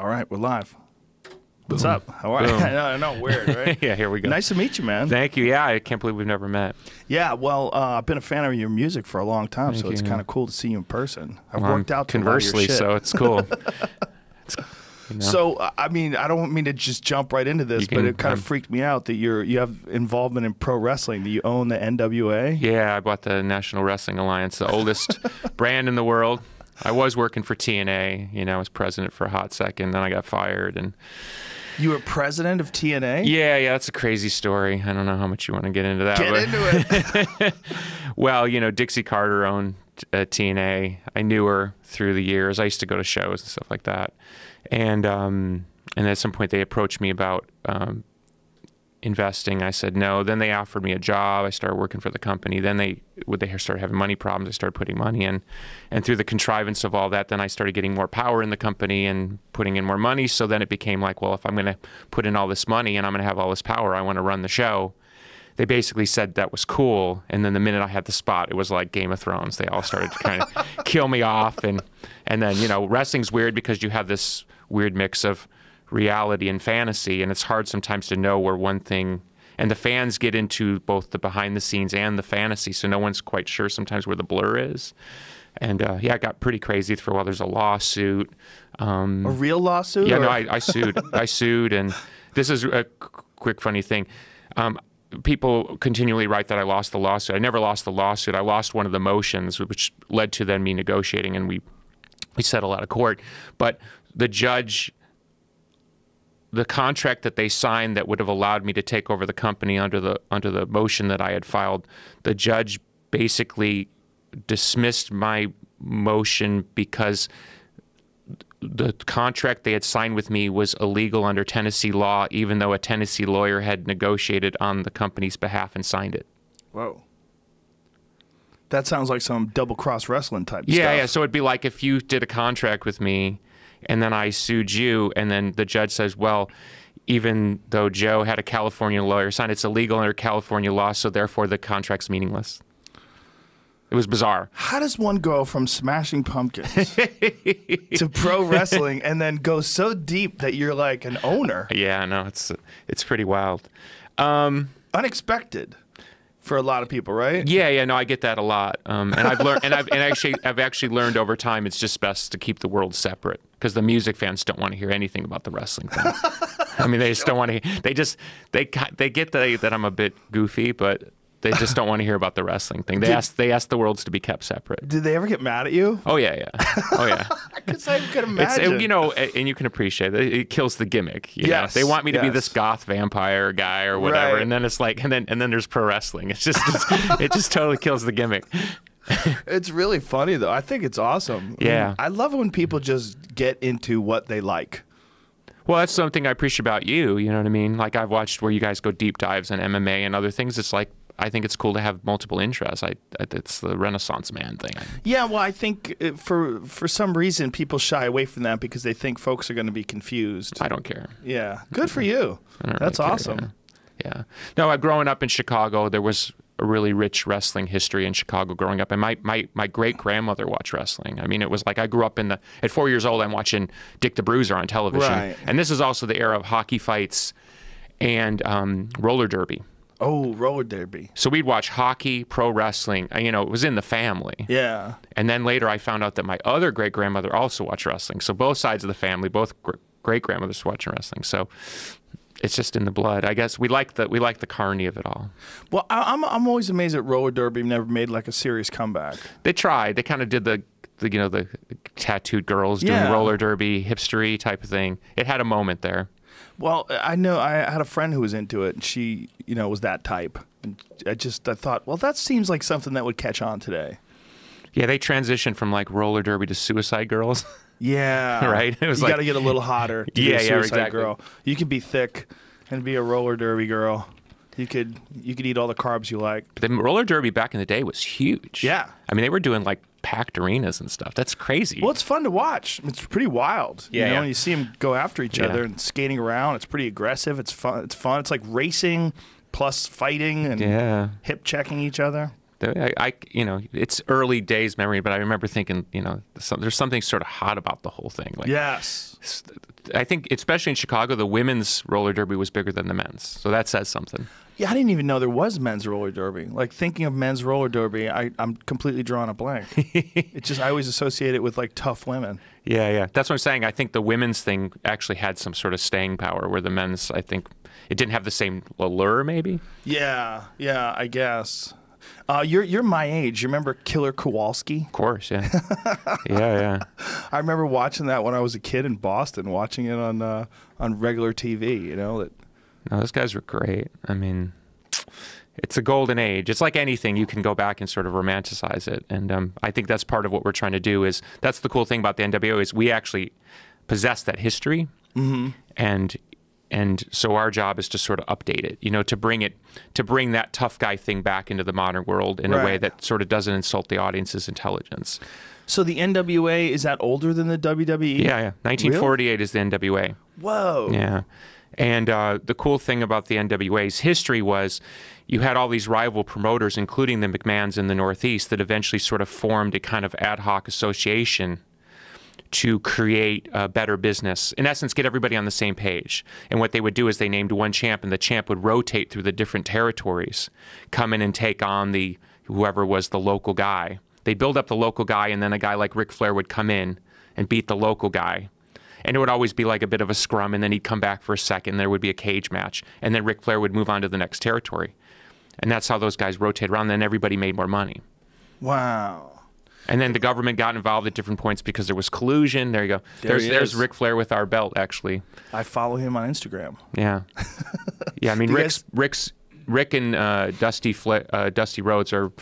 All right, we're live. What's up? How are you? I know, weird, right? Yeah, here we go. Nice to meet you, man. Thank you. Yeah, I can't believe we've never met. Yeah, well, I've been a fan of your music for a long time, so it's kind of cool to see you in person. I've worked out to conversely, so it's cool. So, I mean, I don't mean to just jump right into this, but it kind of freaked me out that you have involvement in pro wrestling, that you own the NWA. Yeah, I bought the National Wrestling Alliance, the oldest brand in the world. I was working for TNA. You know, I was president for a hot second, then I got fired. And you were president of TNA? Yeah, that's a crazy story. I don't know how much you want to get into that. Get into it. Well, you know, Dixie Carter owned TNA. I knew her through the years. I used to go to shows and stuff like that. And at some point they approached me about investing. I said no. Then they offered me a job. I started working for the company. Then they started having money problems. I started putting money in. And through the contrivance of all that, then I started getting more power in the company and putting in more money. So then it became like, well, if I'm going to put in all this money and I'm going to have all this power, I want to run the show. They basically said that was cool. And then the minute I had the spot, it was like Game of Thrones. They all started to kind of kill me off. And then, you know, wrestling's weird because you have this weird mix of reality and fantasy, and it's hard sometimes to know where one thing, and the fans get into both the behind the scenes and the fantasy, so no one's quite sure sometimes where the blur is. And yeah, it got pretty crazy for a while. There's a lawsuit. A real lawsuit? Yeah, no, I sued. I sued, and this is a quick funny thing. People continually write that I lost the lawsuit. I never lost the lawsuit. I lost one of the motions, which led to then me negotiating, and we settled out of court. But the judge, the contract that they signed that would have allowed me to take over the company under the motion that I had filed, the judge basically dismissed my motion because the contract they had signed with me was illegal under Tennessee law, even though a Tennessee lawyer had negotiated on the company's behalf and signed it. Whoa. That sounds like some double-cross wrestling type stuff. Yeah. So it'd be like if you did a contract with me and then I sued you, and then the judge says, well, even though Joe had a California lawyer sign, it's illegal under California law, so therefore the contract's meaningless. It was bizarre. How does one go from Smashing Pumpkins to pro wrestling and then go so deep that you're like an owner? Yeah, no, it's pretty wild. Unexpected for a lot of people, right? Yeah, no, I get that a lot, and I've learned, and I've actually learned over time it's just best to keep the world separate because the music fans don't want to hear anything about the wrestling thing. I mean, they just don't want to. They get that I'm a bit goofy, but they just don't want to hear about the wrestling thing. They ask the worlds to be kept separate. Did they ever get mad at you? Oh yeah. Oh yeah. Because I could imagine. You know, and you can appreciate it. It kills the gimmick. You know? They want me to be this goth vampire guy or whatever, and then it's like, and then there's pro wrestling. It just totally kills the gimmick. It's really funny though. I think it's awesome. Yeah. I love it when people just get into what they like. Well, that's something I appreciate about you. You know what I mean? Like I've watched where you guys go deep dives on MMA and other things. It's like, I think it's cool to have multiple interests. It's the Renaissance man thing. Yeah, well, I think for some reason people shy away from that because they think folks are going to be confused. I don't care. Yeah, good for you. That's really awesome. Yeah. No, growing up in Chicago, there was a really rich wrestling history in Chicago growing up, and my great grandmother watched wrestling. I mean, it was like I grew up at 4 years old. I'm watching Dick the Bruiser on television, and this is also the era of hockey fights and roller derby. Oh, roller derby. So we'd watch hockey, pro wrestling. You know, it was in the family. Yeah. And then later I found out that my other great-grandmother also watched wrestling. So both sides of the family, both great-grandmothers watching wrestling. So it's just in the blood. I guess we like the carny of it all. Well, I'm always amazed that roller derby never made like a serious comeback. They tried. They kind of did the tattooed girls doing roller derby, hipstery type of thing. It had a moment there. Well, I know I had a friend who was into it, and she, was that type. And I thought, well, that seems like something that would catch on today. Yeah, they transitioned from like roller derby to Suicide Girls. Yeah. Right? It was you got to get a little hotter to be a Suicide Girl. You can be thick and be a roller derby girl. You could eat all the carbs you like. The roller derby back in the day was huge. Yeah. I mean, they were doing like packed arenas and stuff. That's crazy. Well, it's fun to watch. It's pretty wild. Yeah. And you see them go after each other and skating around. It's pretty aggressive. It's fun. It's like racing plus fighting and hip checking each other. You know, it's early days memory, but I remember thinking, you know, there's something sort of hot about the whole thing. Like, yes. I think, especially in Chicago, the women's roller derby was bigger than the men's. So that says something. Yeah, I didn't even know there was men's roller derby. Like, thinking of men's roller derby, I'm completely drawing a blank. It just, I always associate it with like tough women. Yeah, yeah. That's what I'm saying. I think the women's thing actually had some sort of staying power, where the men's, I think, it didn't have the same allure, maybe. Yeah, yeah, I guess. You're my age. You remember Killer Kowalski? Of course, yeah. Yeah, yeah. I remember watching that when I was a kid in Boston, watching it on regular TV. You know that. No, those guys were great. I mean, it's a golden age. It's like anything, you can go back and sort of romanticize it. And I think that's part of what we're trying to do. Is that's the cool thing about the NWO is we actually possess that history, and so our job is to sort of update it, you know, to bring that tough guy thing back into the modern world in a way that sort of doesn't insult the audience's intelligence. So the NWA, is that older than the WWE? Yeah, yeah. 1948 really? Is the NWA. Whoa. Yeah. And the cool thing about the NWA's history was you had all these rival promoters, including the McMahons in the Northeast, that eventually sort of formed a kind of ad hoc association to create a better business. In essence, get everybody on the same page. And what they would do is they named one champ, and the champ would rotate through the different territories, come in and take on whoever was the local guy. They'd build up the local guy, and then a guy like Ric Flair would come in and beat the local guy. And it would always be like a bit of a scrum, and then he'd come back for a second, and there would be a cage match. And then Ric Flair would move on to the next territory. And that's how those guys rotated around. Then everybody made more money. Wow. And then the government got involved at different points because there was collusion. There you go. There's Ric Flair with our belt, actually. I follow him on Instagram. Yeah. Yeah, I mean, Rick and Dusty Rhodes are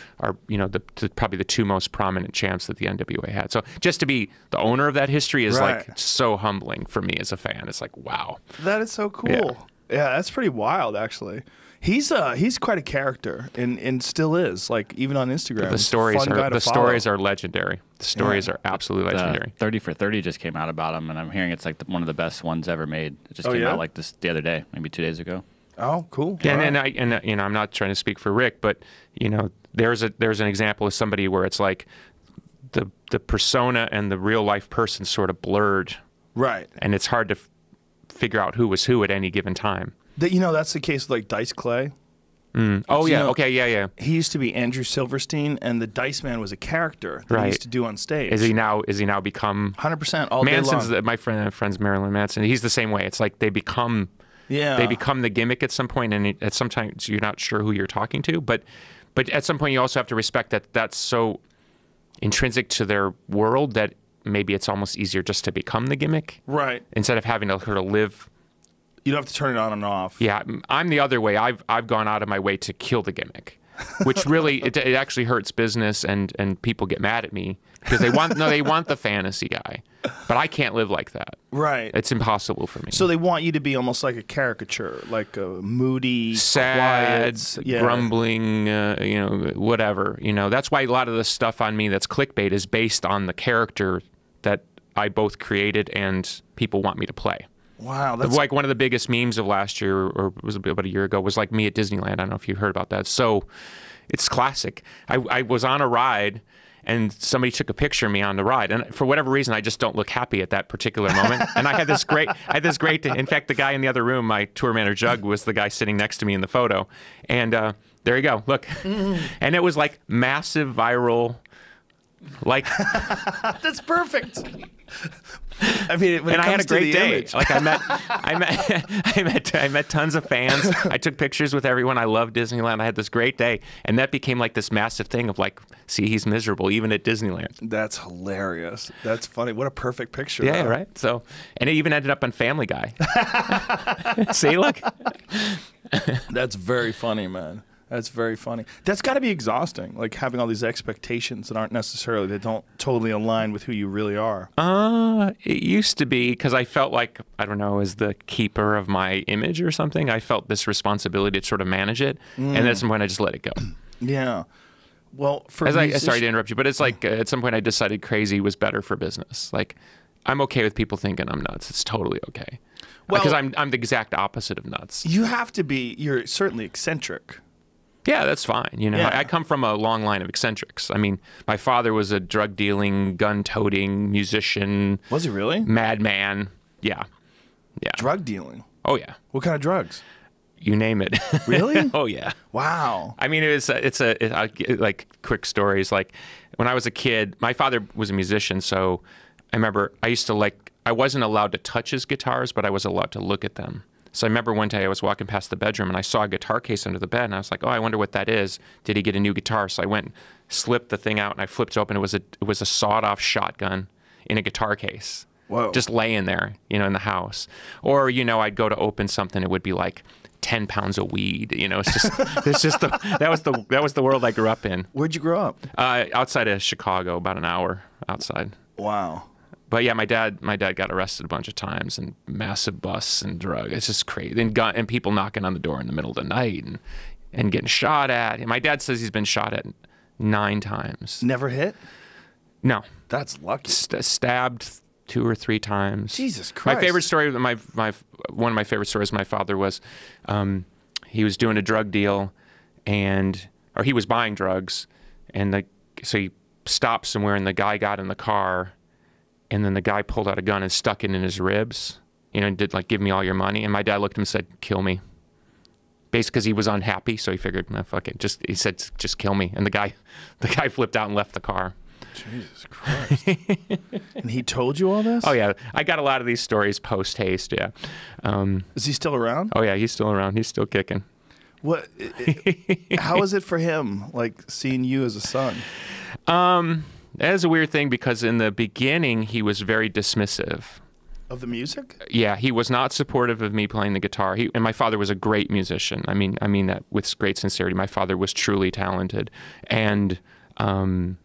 you know, probably the two most prominent champs that the NWA had. So just to be the owner of that history is like so humbling for me as a fan. It's like, wow. That is so cool. Yeah, that's pretty wild, actually. He's quite a character, and still is. Like, even on Instagram, the stories are legendary. The stories are absolutely legendary. 30 for 30 just came out about him, and I'm hearing it's like one of the best ones ever made. It just came out like this the other day, maybe 2 days ago. Oh, cool. Yeah, and you know, I'm not trying to speak for Rick, but you know, there's an example of somebody where it's like the persona and the real life person sort of blurred, right? And it's hard to figure out who was who at any given time. You know, that's the case with like Dice Clay. Oh yeah, you know, okay, yeah. He used to be Andrew Silverstein, and the Dice Man was a character that he used to do on stage. Is he now become 100% all day long? Manson's my friend's Marilyn Manson. He's the same way. It's like they become the gimmick at some point, and at sometimes you're not sure who you're talking to. But at some point you also have to respect that that's so intrinsic to their world that maybe it's almost easier just to become the gimmick, right? Instead of having to sort of live. You don't have to turn it on and off. Yeah, I'm the other way. I've gone out of my way to kill the gimmick, which really it actually hurts business, and people get mad at me because they want the fantasy guy, but I can't live like that. Right. It's impossible for me. So they want you to be almost like a caricature, like a moody, sad, quiet, grumbling, you know, whatever. You know, that's why a lot of the stuff on me that's clickbait is based on the character that I both created and people want me to play. Wow, that's like one of the biggest memes of last year, or was it about a year ago, was like me at Disneyland. I don't know if you heard about that. So it's classic. I was on a ride, and somebody took a picture of me on the ride, and for whatever reason, I just don't look happy at that particular moment. And I had this great. In fact, the guy in the other room, my tour manager Jug, was the guy sitting next to me in the photo, and there you go. Look, and it was like massive viral. Like that's perfect. I mean, and I had a great day. Like I met tons of fans. I took pictures with everyone. I loved Disneyland. I had this great day, and that became like this massive thing of like, see, he's miserable even at Disneyland. That's hilarious. That's funny. What a perfect picture. Yeah, right. So, and it even ended up on Family Guy. See, look. That's very funny, man. That's very funny. That's got to be exhausting, like having all these expectations that don't totally align with who you really are. It used to be, because I felt like, I don't know, as the keeper of my image or something, I felt this responsibility to sort of manage it, and at some point I just let it go. Yeah. Well, sorry to interrupt you, but it's like at some point I decided crazy was better for business. Like, I'm okay with people thinking I'm nuts. It's totally okay. Well, because I'm the exact opposite of nuts. You have to be. You're certainly eccentric. Yeah, that's fine. You know, I come from a long line of eccentrics. I mean, my father was a drug-dealing, gun-toting musician. Was he really? Madman. Yeah. Drug dealing? Oh, yeah. What kind of drugs? You name it. Really? Oh, yeah. Wow. I mean, like quick stories. Like when I was a kid, my father was a musician, so I remember I wasn't allowed to touch his guitars, but I was allowed to look at them. So I remember one day I was walking past the bedroom and I saw a guitar case under the bed and I was like, oh, I wonder what that is. Did he get a new guitar? So I went, slipped the thing out and I flipped it open. It was a sawed-off shotgun in a guitar case. Whoa. Just laying there, you know, in the house. Or, you know, I'd go to open something, it would be like 10 pounds of weed. You know, that was the world I grew up in. Where'd you grow up? Outside of Chicago, about an hour outside. Wow. But yeah, my dad got arrested a bunch of times and massive busts and drugs. It's just crazy. And people knocking on the door in the middle of the night and getting shot at. And my dad says he's been shot at 9 times. Never hit? No. That's lucky. Stabbed 2 or 3 times. Jesus Christ. My favorite story, one of my favorite stories of my father was he was doing a drug deal or he was buying drugs so he stopped somewhere and the guy got in the car. And then the guy pulled out a gun and stuck it in his ribs, you know, and did like, give me all your money. And my dad looked at him and said, kill me. Basically, because he was unhappy. So he figured, nah, fuck it. He said, just kill me. And the guy flipped out and left the car. Jesus Christ. And he told you all this? Oh, yeah. I got a lot of these stories post haste. Yeah. Is he still around? Oh, yeah. He's still around. He's still kicking. What? How is it for him, like seeing you as a son? That is a weird thing because in the beginning, he was very dismissive. Of the music? Yeah, he was not supportive of me playing the guitar. And my father was a great musician. I mean that with great sincerity. My father was truly talented. And in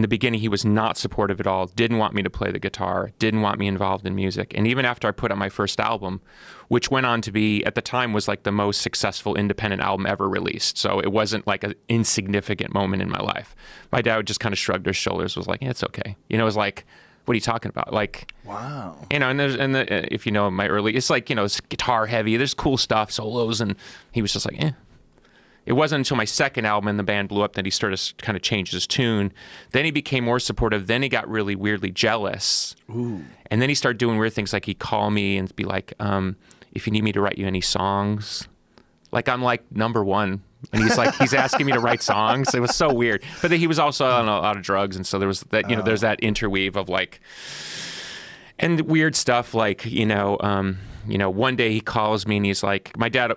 the beginning, he was not supportive at all, didn't want me to play the guitar, didn't want me involved in music. And even after I put out my first album, which went on to be, at the time, was like the most successful independent album ever released. So it wasn't like an insignificant moment in my life. My dad just kind of shrugged his shoulders, was like, yeah, it's okay. You know, it was like, what are you talking about? Like, wow. You know, if you know my early, it's like, you know, it's guitar heavy, there's cool stuff, solos, and he was just like, eh. It wasn't until my second album and the band blew up that he started to kind of change his tune. Then he became more supportive. Then he got really weirdly jealous. Ooh. And then he started doing weird things like he'd call me and be like, if you need me to write you any songs. Like I'm like #1. And he's asking me to write songs. It was so weird. But then he was also on a lot of drugs. And so there was that, you know, there's that interweave of like, and weird stuff like, you know, one day he calls me and he's like, my dad,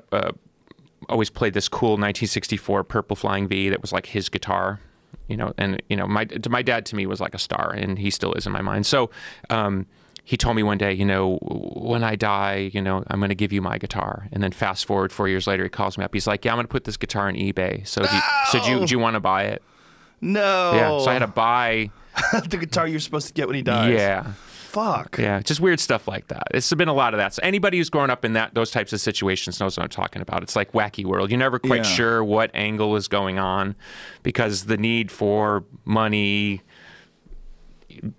always played this cool 1964 Purple Flying V that was like his guitar, you know, and you know, my dad to me was like a star, and he still is in my mind. So he told me one day, you know, when I die, you know, I'm going to give you my guitar. And then fast forward 4 years later, he calls me up. He's like, yeah, I'm going to put this guitar on eBay. So do you want to buy it? No. Yeah. So I had to buy the guitar you're supposed to get when he dies. Yeah. Fuck. Yeah, just weird stuff like that. It's been a lot of that. So anybody who's grown up in those types of situations knows what I'm talking about. It's like wacky world. You're never quite sure what angle is going on because the need for money,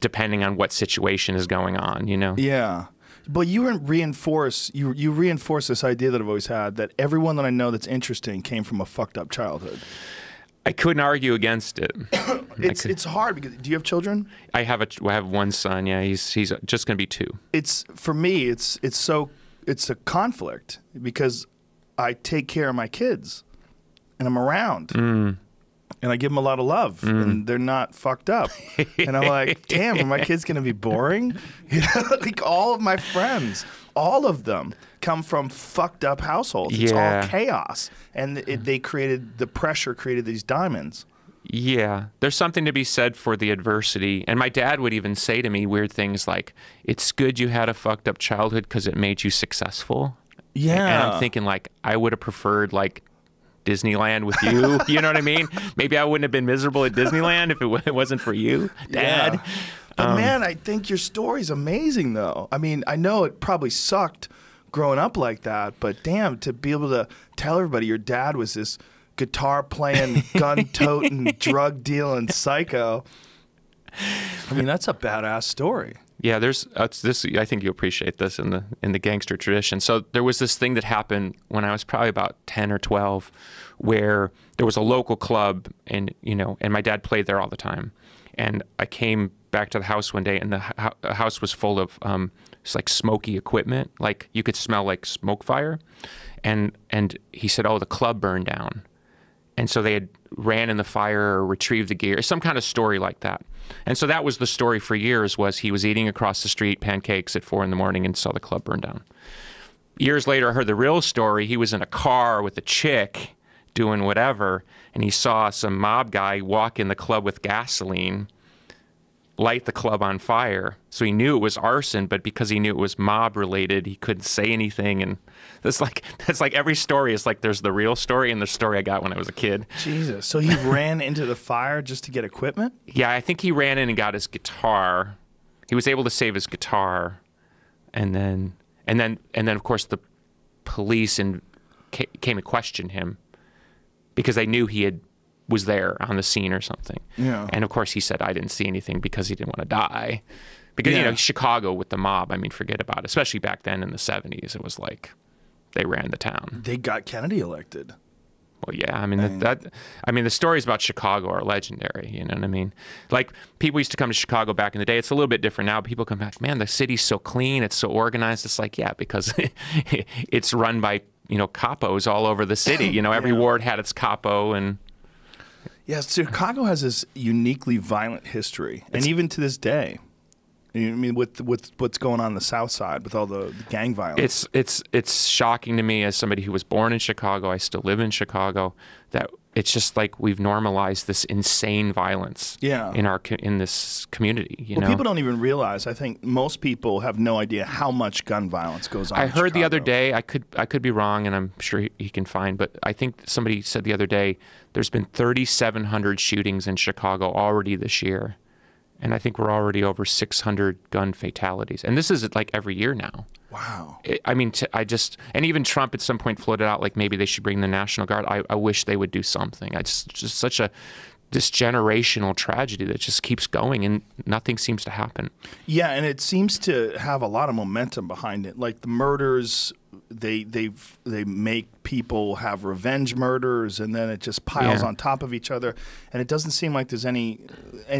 depending on what situation is going on, you know? Yeah. But you reinforce this idea that I've always had, that everyone that I know that's interesting came from a fucked up childhood. I couldn't argue against it. It's hard because, do you have children? I have one son. Yeah, he's just going to be 2. It's, for me, it's a conflict because I take care of my kids and I'm around and I give them a lot of love and they're not fucked up. And I'm like, damn, are my kids going to be boring? You know, like all of my friends, all of them come from fucked up households. It's all chaos. And the pressure created these diamonds. Yeah. There's something to be said for the adversity. And my dad would even say to me weird things like, it's good you had a fucked up childhood because it made you successful. Yeah. And I'm thinking like, I would have preferred like Disneyland with you. You know what I mean? Maybe I wouldn't have been miserable at Disneyland if it wasn't for you, Dad. Yeah. But man, I think your story's amazing though. I mean, I know it probably sucked growing up like that, but damn, to be able to tell everybody your dad was this guitar playing, gun toting, drug dealing psycho, I mean, that's a badass story. Yeah, there's this. I think you appreciate this in the gangster tradition. So there was this thing that happened when I was probably about 10 or 12, where there was a local club, and and my dad played there all the time. And I came back to the house one day, and the house was full of it's like smoky equipment, like you could smell like smoke fire. And he said, "Oh, the club burned down," and so they had ran in the fire or retrieved the gear, some kind of story like that. And so that was the story for years, was he was eating across the street pancakes at 4 in the morning and saw the club burn down. Years later, I heard the real story. He was in a car with a chick doing whatever, and he saw some mob guy walk in the club with gasoline, light the club on fire. So he knew it was arson, but because he knew it was mob related, he couldn't say anything. And that's like every story is like there's the real story and the story I got when I was a kid. Jesus. So he ran into the fire just to get equipment? Yeah, I think he ran in and got his guitar. He was able to save his guitar, and then of course the police came and questioned him because they knew he was there on the scene or something. Yeah. And of course he said, I didn't see anything, because he didn't want to die. Because, Chicago with the mob, I mean, forget about it. Especially back then in the 70s, it was like they ran the town. They got Kennedy elected. Well, yeah, I mean, the stories about Chicago are legendary, you know what I mean? Like, people used to come to Chicago back in the day. It's a little bit different now. People come back, man, the city's so clean, it's so organized. It's like, yeah, because it's run by, capos all over the city. Every ward had its capo, and... Yeah, Chicago has this uniquely violent history, and even to this day, I mean, with what's going on in the South Side with all the gang violence, it's shocking to me as somebody who was born in Chicago. I still live in Chicago. That it's just like we've normalized this insane violence. Yeah. in this community. People don't even realize. I think most people have no idea how much gun violence goes on. I in heard the Chicago. other day. I could be wrong, and I'm sure he can find. But I think somebody said the other day there's been 3,700 shootings in Chicago already this year, and I think we're already over 600 gun fatalities. And this is like every year now. Wow. And even Trump at some point floated out like maybe they should bring the National Guard. I wish they would do something. It's just such this generational tragedy that just keeps going and nothing seems to happen. Yeah, and it seems to have a lot of momentum behind it. Like the murders, they make people have revenge murders, and then it just piles on top of each other, and it doesn't seem like there's any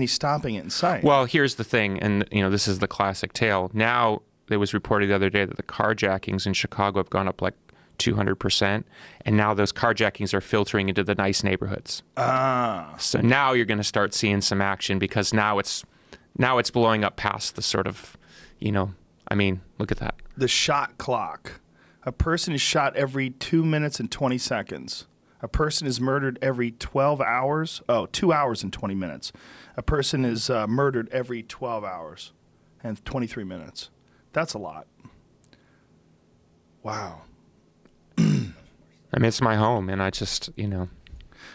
stopping it in sight. Well, here's the thing, and this is the classic tale. Now, it was reported the other day that the carjackings in Chicago have gone up like 200%, and now those carjackings are filtering into the nice neighborhoods. So now you're going to start seeing some action, because now it's blowing up past the sort of, I mean, look at that. The shot clock. A person is shot every 2 minutes and 20 seconds. A person is murdered every 12 hours. 2 hours and 20 minutes. A person is murdered every 12 hours and 23 minutes. That's a lot. Wow. I mean, it's my home, and I just,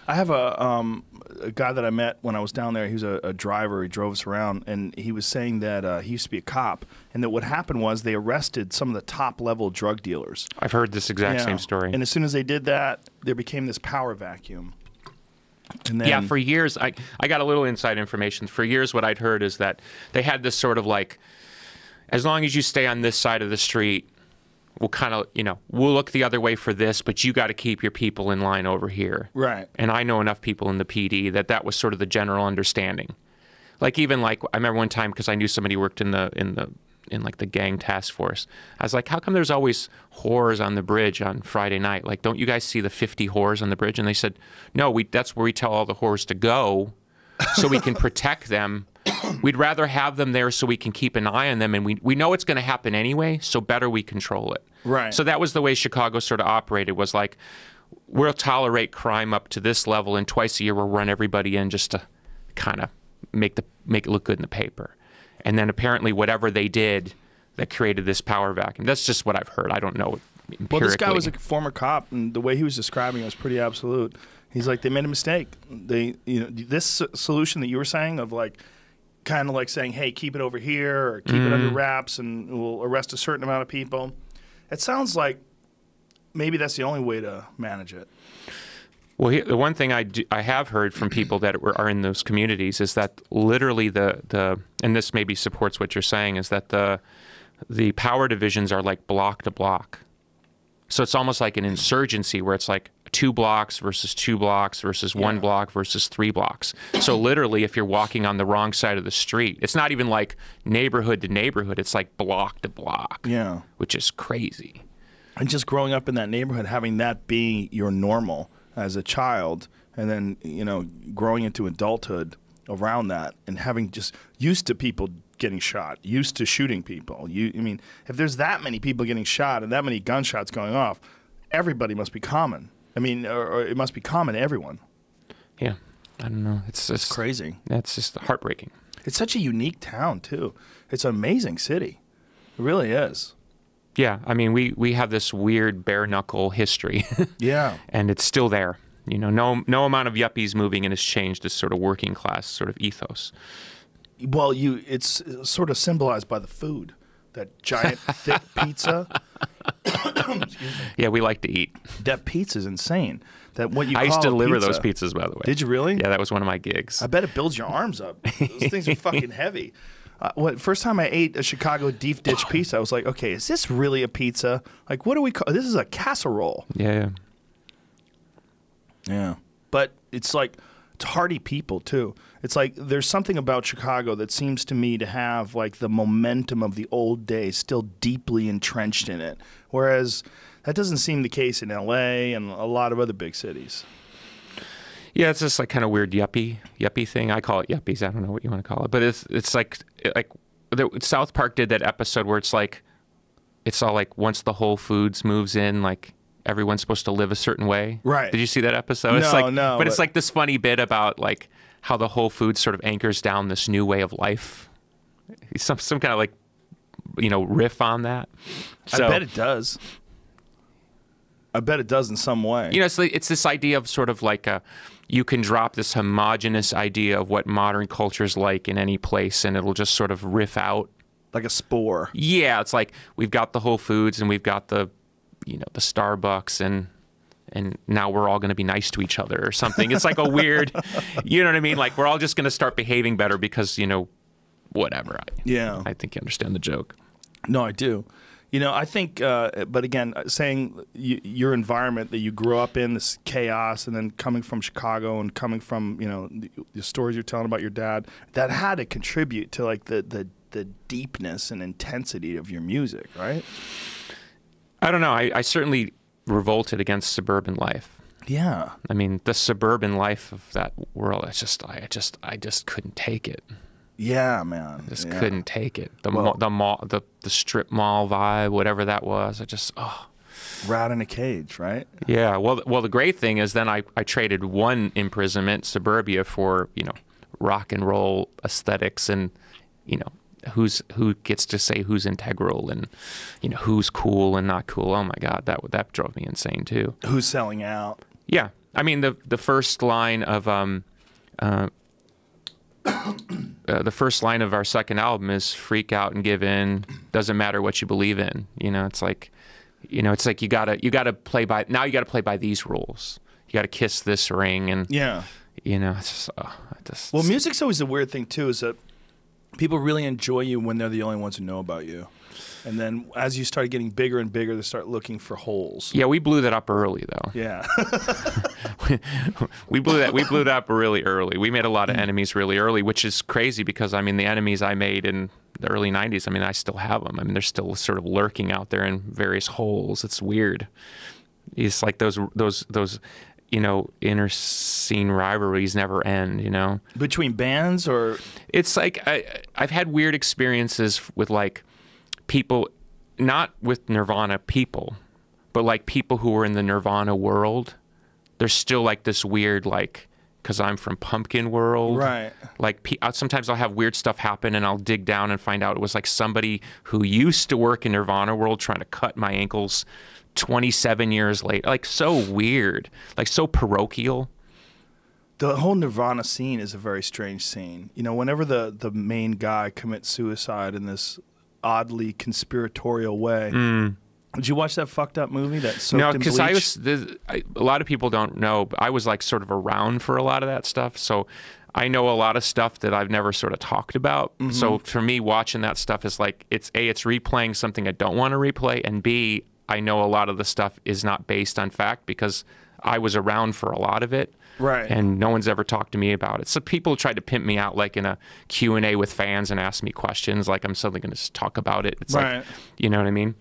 I have a guy that I met when I was down there. He was a driver. He drove us around, and he was saying that he used to be a cop, and that what happened was they arrested some of the top-level drug dealers. I've heard this exact same story. And as soon as they did that, there became this power vacuum. And then, for years, I got a little inside information. For years, what I'd heard is that they had this sort of like, as long as you stay on this side of the street, we'll kind of, we'll look the other way for this, but you got to keep your people in line over here. Right. And I know enough people in the PD that was sort of the general understanding. Like, even like, I remember one time, because I knew somebody who worked in like the gang task force. I was like, how come there's always whores on the bridge on Friday night? Like, don't you guys see the 50 whores on the bridge? And they said, no, that's where we tell all the whores to go so we can protect them. We'd rather have them there so we can keep an eye on them, and we know it's going to happen anyway, so better we control it. Right. So that was the way Chicago sort of operated, was like, we'll tolerate crime up to this level, and twice a year we'll run everybody in just to kind of make it look good in the paper. And then apparently whatever they did that created this power vacuum. That's just what I've heard. I don't know empirically. Well, this guy was a former cop, and the way he was describing it was pretty absolute. He's like, they made a mistake. This solution that you were saying of like, kind of like saying, hey, keep it over here, or keep it under wraps, and we'll arrest a certain amount of people. It sounds like maybe that's the only way to manage it. Well, the one thing I have heard from people that are in those communities is that literally and this maybe supports what you're saying, is that the power divisions are like block to block. So it's almost like an insurgency where it's like 2 blocks versus 2 blocks versus 1 block versus 3 blocks. So literally, if you're walking on the wrong side of the street, it's not even like neighborhood to neighborhood. It's like block to block, which is crazy. And just growing up in that neighborhood, having that be your normal as a child, and then, you know, growing into adulthood around that, and having just used to people getting shot, used to shooting people. I mean, if there's that many people getting shot and that many gunshots going off, everybody must be common. I mean, or it must be common to everyone. Yeah, I don't know. It's crazy. That's just heartbreaking. It's such a unique town, too. It's an amazing city. It really is. Yeah, I mean, we have this weird bare-knuckle history. Yeah. And it's still there. You know, no amount of yuppies moving in has changed this sort of working class sort of ethos. Well, it's sort of symbolized by the food. That giant, thick pizza. Yeah, we like to eat. That pizza's insane. That what you I call used to deliver pizza. those pizzas, by the way. Did you really? Yeah, that was one of my gigs. I bet it builds your arms up. Those things are fucking heavy. First time I ate a Chicago deep dish pizza, I was like, okay, is this really a pizza? Like, what do we call this? Is a casserole. Yeah. Yeah. But it's like, it's hearty people, too. It's like there's something about Chicago that seems to me to have like the momentum of the old days still deeply entrenched in it. Whereas that doesn't seem the case in L.A. and a lot of other big cities. Yeah, it's just like kind of weird yuppie thing. I call it yuppies. I don't know what you want to call it, but it's like South Park did that episode where it's all like once the Whole Foods moves in, like everyone's supposed to live a certain way. Right. Did you see that episode? No, it's like, no. But it's like this funny bit about like how the Whole Foods sort of anchors down this new way of life. Some kind of like, you know, riff on that. So, I bet it does. I bet it does in some way. You know, it's this idea of sort of like you can drop this homogenous idea of what modern culture is like in any place, and it'll just sort of riff out. Like a spore. Yeah, it's like we've got the Whole Foods and we've got the, you know, the Starbucks, and now we're all going to be nice to each other or something. It's like a weird, you know what I mean? Like we're all just going to start behaving better because, you know, whatever. Yeah. I think you understand the joke. No, I do. You know, I think, but again, saying your environment that you grew up in, this chaos, and then coming from Chicago and coming from, you know, the stories you're telling about your dad, that had to contribute to like the deepness and intensity of your music, right? I don't know. I certainly revolted against suburban life. Yeah. I mean, the suburban life of that world, I just couldn't take it. Yeah, man. Just couldn't take it. The mall, the strip mall vibe, whatever that was. Rat in a cage, right? Yeah. Well, the great thing is then I traded one imprisonment, suburbia, for, you know, rock and roll aesthetics, and, you know, who gets to say who's integral, and, you know, who's cool and not cool. Oh my God, that drove me insane too. Who's selling out? Yeah. I mean, the first line of the first line of our second album is "Freak out and give in. Doesn't matter what you believe in." You know, it's like you gotta play by these rules. You gotta kiss this ring, and yeah, you know, it's just well, music's always a weird thing too. Is that people really enjoy you when they're the only ones who know about you, and then as you start getting bigger and bigger, they start looking for holes. Yeah, we blew that up early though. Yeah. we blew that up really early. We made a lot of enemies really early, which is crazy because I mean the enemies I made in the early 90s, I mean I still have them. I mean they're still sort of lurking out there in various holes. It's weird. It's like those you know, inner scene rivalries never end, you know. Between bands, or it's like I've had weird experiences with like people, not with Nirvana people, but like people who were in the Nirvana world. There's still like this weird, like, because I'm from Pumpkin world. Right. Like sometimes I'll have weird stuff happen and I'll dig down and find out it was like somebody who used to work in Nirvana world trying to cut my ankles 27 years later. Like so weird, like so parochial. The whole Nirvana scene is a very strange scene. You know, whenever the main guy commits suicide in this oddly conspiratorial way, Did you watch that fucked up movie that soaked No, in because bleach? a lot of people don't know, but I was like sort of around for a lot of that stuff. So I know a lot of stuff that I've never sort of talked about. Mm-hmm. So for me, watching that stuff is like, it's replaying something I don't want to replay, and B, I know a lot of the stuff is not based on fact because I was around for a lot of it. Right. And no one's ever talked to me about it. So people tried to pimp me out like in a Q&A with fans and ask me questions like I'm suddenly going to just talk about it. It's Right. like, you know what I mean?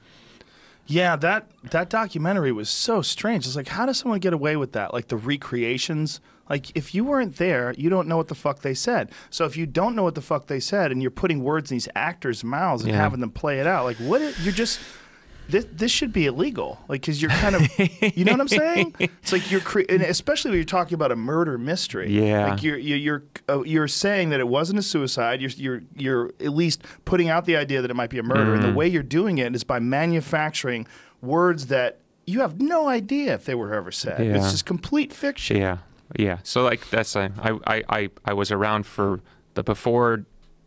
Yeah, that documentary was so strange. It's like, how does someone get away with that? Like the recreations. Like if you weren't there, you don't know what the fuck they said. So if you don't know what the fuck they said, and you're putting words in these actors' mouths and Yeah. having them play it out, like you're just. This should be illegal, like, because you're kind of, you know what I'm saying? It's like and especially when you're talking about a murder mystery. Yeah. Like you're saying that it wasn't a suicide. You're at least putting out the idea that it might be a murder, and the way you're doing it is by manufacturing words that you have no idea if they were ever said. Yeah. It's just complete fiction. Yeah, yeah. So like that's I was around for the before,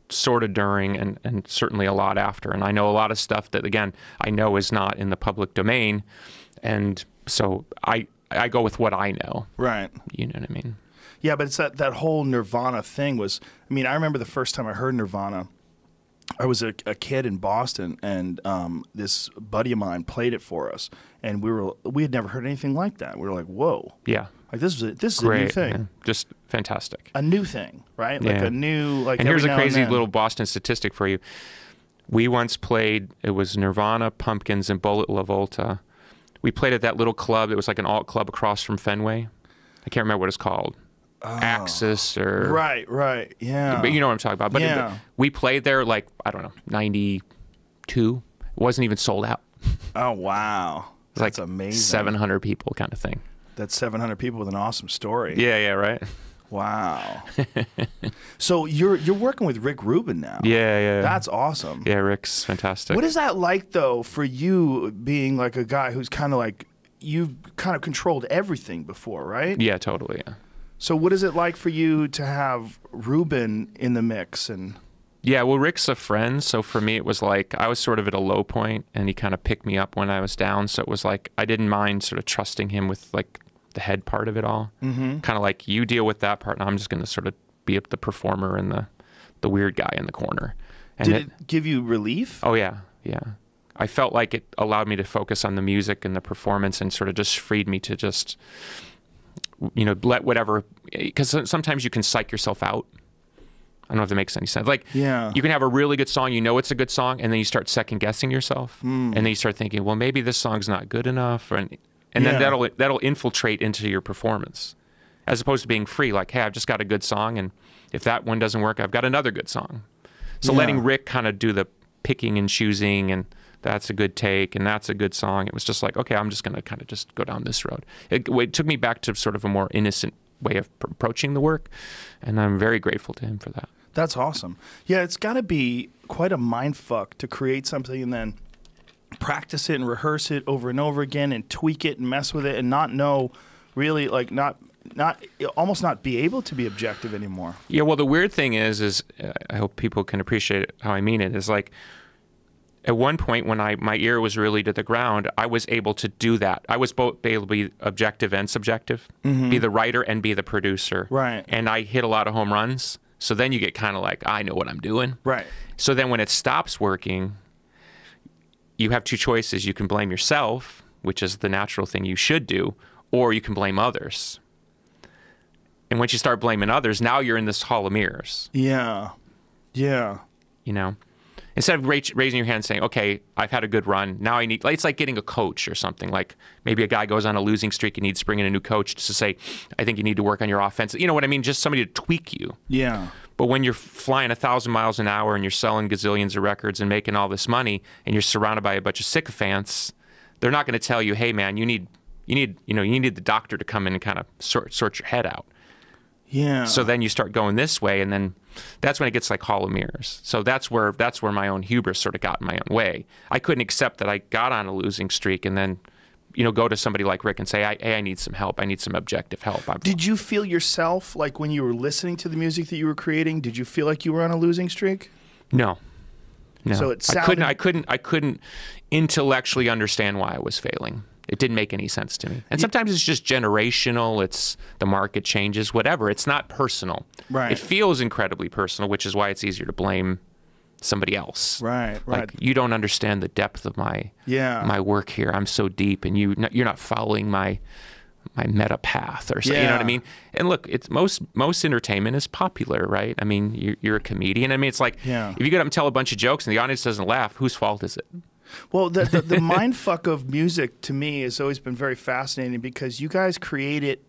sort of during, and certainly a lot after. And I know a lot of stuff that, again, I know is not in the public domain. And so I go with what I know. Right. You know what I mean? Yeah, but it's that whole Nirvana thing was, I mean, I remember the first time I heard Nirvana, I was a kid in Boston, and this buddy of mine played it for us. And we had never heard anything like that. We were like, whoa. Yeah. Like this is Great, a new thing. man. Just fantastic. A new thing, right? Like Yeah. a new, like, and here's every a now crazy and then. little Boston statistic for you. We once played, it was Nirvana, Pumpkins, and Bullet La Volta. We played at that little club. It was like an alt club across from Fenway. I can't remember what it's called. Axis or... Right, yeah. But you know what I'm talking about. But Yeah. we played there like, I don't know, 92. It wasn't even sold out. Oh, wow. It was That's like amazing. 700 people kind of thing. That's 700 people with an awesome story. Yeah, right? Wow. So you're working with Rick Rubin now. Yeah. That's awesome. Yeah, Rick's fantastic. What is that like, though, for you being like a guy who's kind of like, you've kind of controlled everything before, right? Yeah, totally, yeah. So what is it like for you to have Rubin in the mix? And Yeah, well, Rick's a friend, so for me it was like I was sort of at a low point, and he kind of picked me up when I was down, so it was like I didn't mind sort of trusting him with like the head part of it all. Mm-hmm. Kind of like, you deal with that part, and I'm just going to sort of be the performer and the weird guy in the corner. And did it give you relief? Oh, yeah. I felt like it allowed me to focus on the music and the performance, and sort of just freed me to just, you know, let whatever, because sometimes you can psych yourself out. I don't know if that makes any sense. Like, Yeah. you can have a really good song, you know it's a good song, and then you start second guessing yourself, and then you start thinking, well, maybe this song's not good enough, and then Yeah. that'll infiltrate into your performance, as opposed to being free. Like, hey, I've just got a good song, and if that one doesn't work, I've got another good song. So Yeah. letting Rick kind of do the picking and choosing, and that's a good take, and that's a good song. It was just like, okay, I'm just going to kind of just go down this road. It took me back to sort of a more innocent way of approaching the work, and I'm very grateful to him for that. That's awesome. Yeah, it's got to be quite a mind fuck to create something and then practice it and rehearse it over and over again and tweak it and mess with it and not know really, like, almost not be able to be objective anymore. Yeah, well, the weird thing is I hope people can appreciate how I mean it, is like, at one point when my ear was really to the ground, I was able to do that. I was both able to be objective and subjective, be the writer and be the producer. Right. And I hit a lot of home runs. So then you get kind of like, I know what I'm doing. Right. So then when it stops working, you have two choices. You can blame yourself, which is the natural thing you should do, or you can blame others. And once you start blaming others, now you're in this hall of mirrors. Yeah. Yeah. You know? Instead of raising your hand and saying, okay, I've had a good run, now I need, it's like getting a coach or something. Like maybe a guy goes on a losing streak and needs to bring in a new coach just to say, I think you need to work on your offense. You know what I mean? Just somebody to tweak you. Yeah. But when you're flying 1,000 miles an hour and you're selling gazillions of records and making all this money and you're surrounded by a bunch of sycophants, they're not going to tell you, hey man, you need the doctor to come in and kind of sort your head out. Yeah. So then you start going this way, and then that's when it gets like hall of mirrors. So that's where my own hubris sort of got in my own way. I couldn't accept that I got on a losing streak and then, go to somebody like Rick and say, hey, I need some help. I need some objective help. Did you feel yourself, like when you were listening to the music that you were creating, did you feel like you were on a losing streak? No. No. So it sounded... I couldn't intellectually understand why I was failing. It didn't make any sense to me. And sometimes it's just generational. It's the market changes, whatever. It's not personal. Right. It feels incredibly personal, which is why it's easier to blame somebody else. Right. Like, you don't understand the depth of my work here. I'm so deep, and you're not following my meta path or something. You know what I mean? And look, it's most entertainment is popular, right? I mean, you're a comedian. I mean, it's like if you get up and tell a bunch of jokes and the audience doesn't laugh, whose fault is it? Well, the mind fuck of music to me has always been very fascinating because you guys create it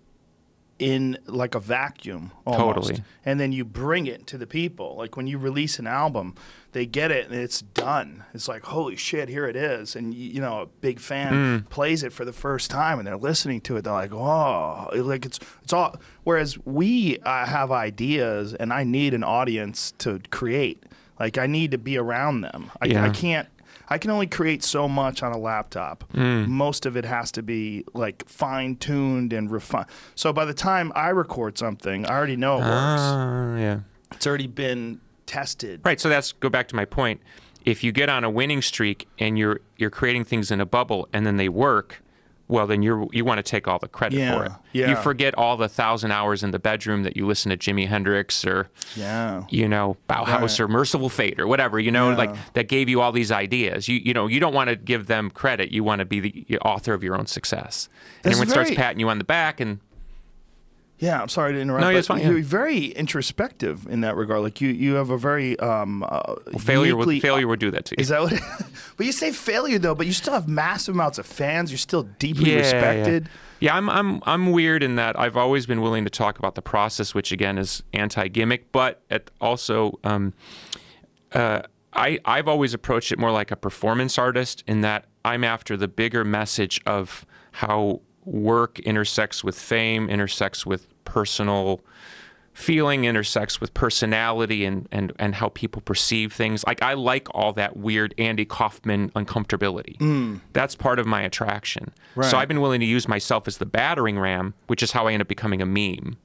in like a vacuum almost. Totally. And then you bring it to the people. Like when you release an album, they get it and it's done. It's like, holy shit, here it is. And you know, a big fan plays it for the first time and they're listening to it. They're like, oh, like it's all. Whereas we have ideas and I need an audience to create. Like I need to be around them. I can only create so much on a laptop. Most of it has to be like fine-tuned and refined. So by the time I record something, I already know it works. Yeah. It's already been tested. Right. So go back to my point. If you get on a winning streak and you're creating things in a bubble and then they work, well, then you want to take all the credit for it. Yeah. You forget all the 1,000 hours in the bedroom that you listen to Jimi Hendrix or, you know, Bauhaus or Merciful Fate or whatever, you know, like that gave you all these ideas. You know, you don't want to give them credit. You want to be the author of your own success. And everyone starts patting you on the back and... Yeah, I'm sorry to interrupt. No, it's fine. You're very introspective in that regard. Like you have a very failure would do that to you. Is that what? But you say failure though, but you still have massive amounts of fans. You're still deeply respected. Yeah, I'm weird in that I've always been willing to talk about the process, which again is anti-gimmick, but also I've always approached it more like a performance artist in that I'm after the bigger message of how work intersects with fame, intersects with personal feeling, intersects with personality and how people perceive things. Like I like all that weird Andy Kaufman uncomfortability. That's part of my attraction. Right. So I've been willing to use myself as the battering ram, which is how I end up becoming a meme.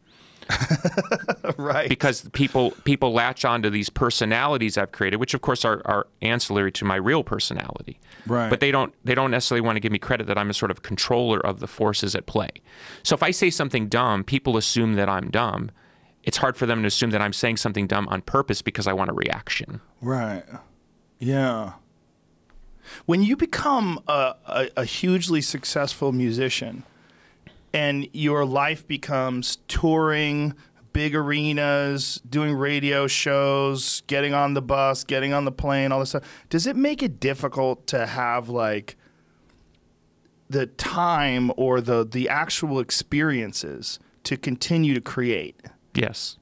Right. Because people latch onto these personalities I've created, which of course are ancillary to my real personality. Right. But they don't necessarily want to give me credit that I'm a sort of controller of the forces at play. So if I say something dumb, people assume that I'm dumb. It's hard for them to assume that I'm saying something dumb on purpose because I want a reaction. Right. Yeah. When you become a hugely successful musician, and your life becomes touring, big arenas, doing radio shows, getting on the bus, getting on the plane, all this stuff. Does it make it difficult to have like the time or the actual experiences to continue to create? Yes.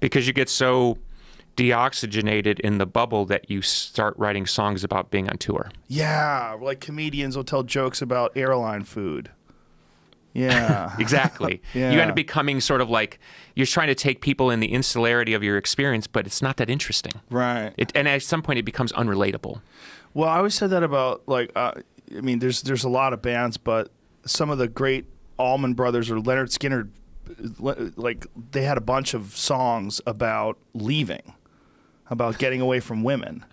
Because you get so deoxygenated in the bubble that you start writing songs about being on tour. Yeah, like comedians will tell jokes about airline food. Yeah. Exactly. Yeah. You end up becoming sort of like, you're trying to take people in the insularity of your experience, but it's not that interesting. Right. And at some point it becomes unrelatable. Well, I always said that about, like, I mean, there's a lot of bands, but some of the great Allman Brothers or Leonard Skinner, like, they had a bunch of songs about leaving, about getting away from women.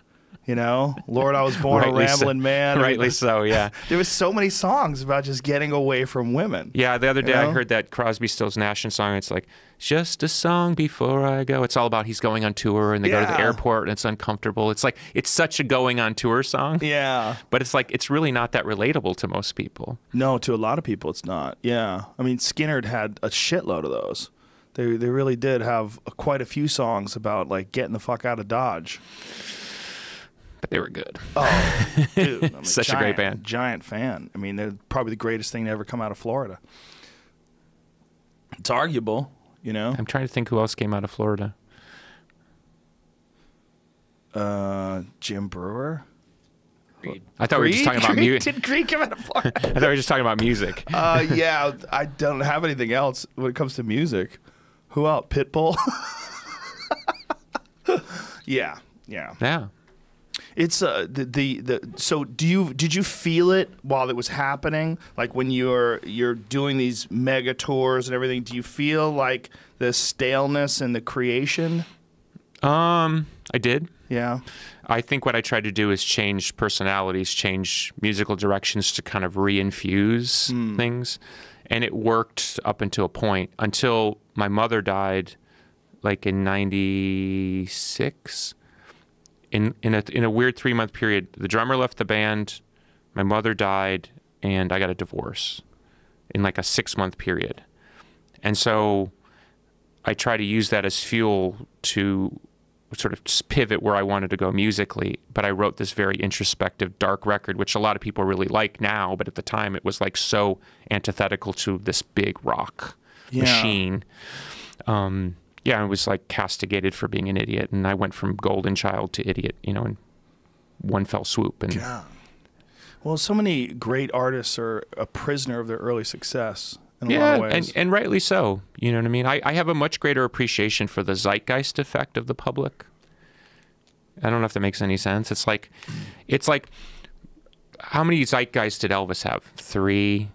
You know, Lord, I was born a rambling man. Rightly so, yeah. There was so many songs about just getting away from women. Yeah, the other day I heard that Crosby, Stills, Nash song. It's like, just a song before I go. It's all about he's going on tour and they go to the airport and it's uncomfortable. It's like, it's such a going on tour song. Yeah. But it's like, it's really not that relatable to most people. No, to a lot of people it's not. Yeah. I mean, Skinner had a shitload of those. They really did have quite a few songs about like getting the fuck out of Dodge. But they were good. Oh, dude. I'm Such a great band. Giant fan. I mean, they're probably the greatest thing to ever come out of Florida. It's arguable, you know? I'm trying to think who else came out of Florida. Jim Brewer? Creed. I thought we were just talking about music. Did Creed come out of Florida? I thought we were just talking about music. Yeah, I don't have anything else when it comes to music. Who else? Pitbull? Yeah. It's so did you feel it while it was happening? Like when you're doing these mega tours and everything, do you feel like the staleness in the creation? I did. Yeah. I think what I tried to do is change personalities, change musical directions to kind of reinfuse things. And it worked up until a point, until my mother died, like in 96. In a weird 3-month period, the drummer left the band, my mother died, and I got a divorce in like a 6-month period. And so I try to use that as fuel to sort of pivot where I wanted to go musically. But I wrote this very introspective, dark record, which a lot of people really like now, but at the time it was like so antithetical to this big rock machine. Yeah, I was like castigated for being an idiot, and I went from golden child to idiot, you know, in one fell swoop. And well, so many great artists are a prisoner of their early success in a lot of ways. And rightly so. You know what I mean? I have a much greater appreciation for the zeitgeist effect of the public. I don't know if that makes any sense. It's like how many zeitgeists did Elvis have? 3.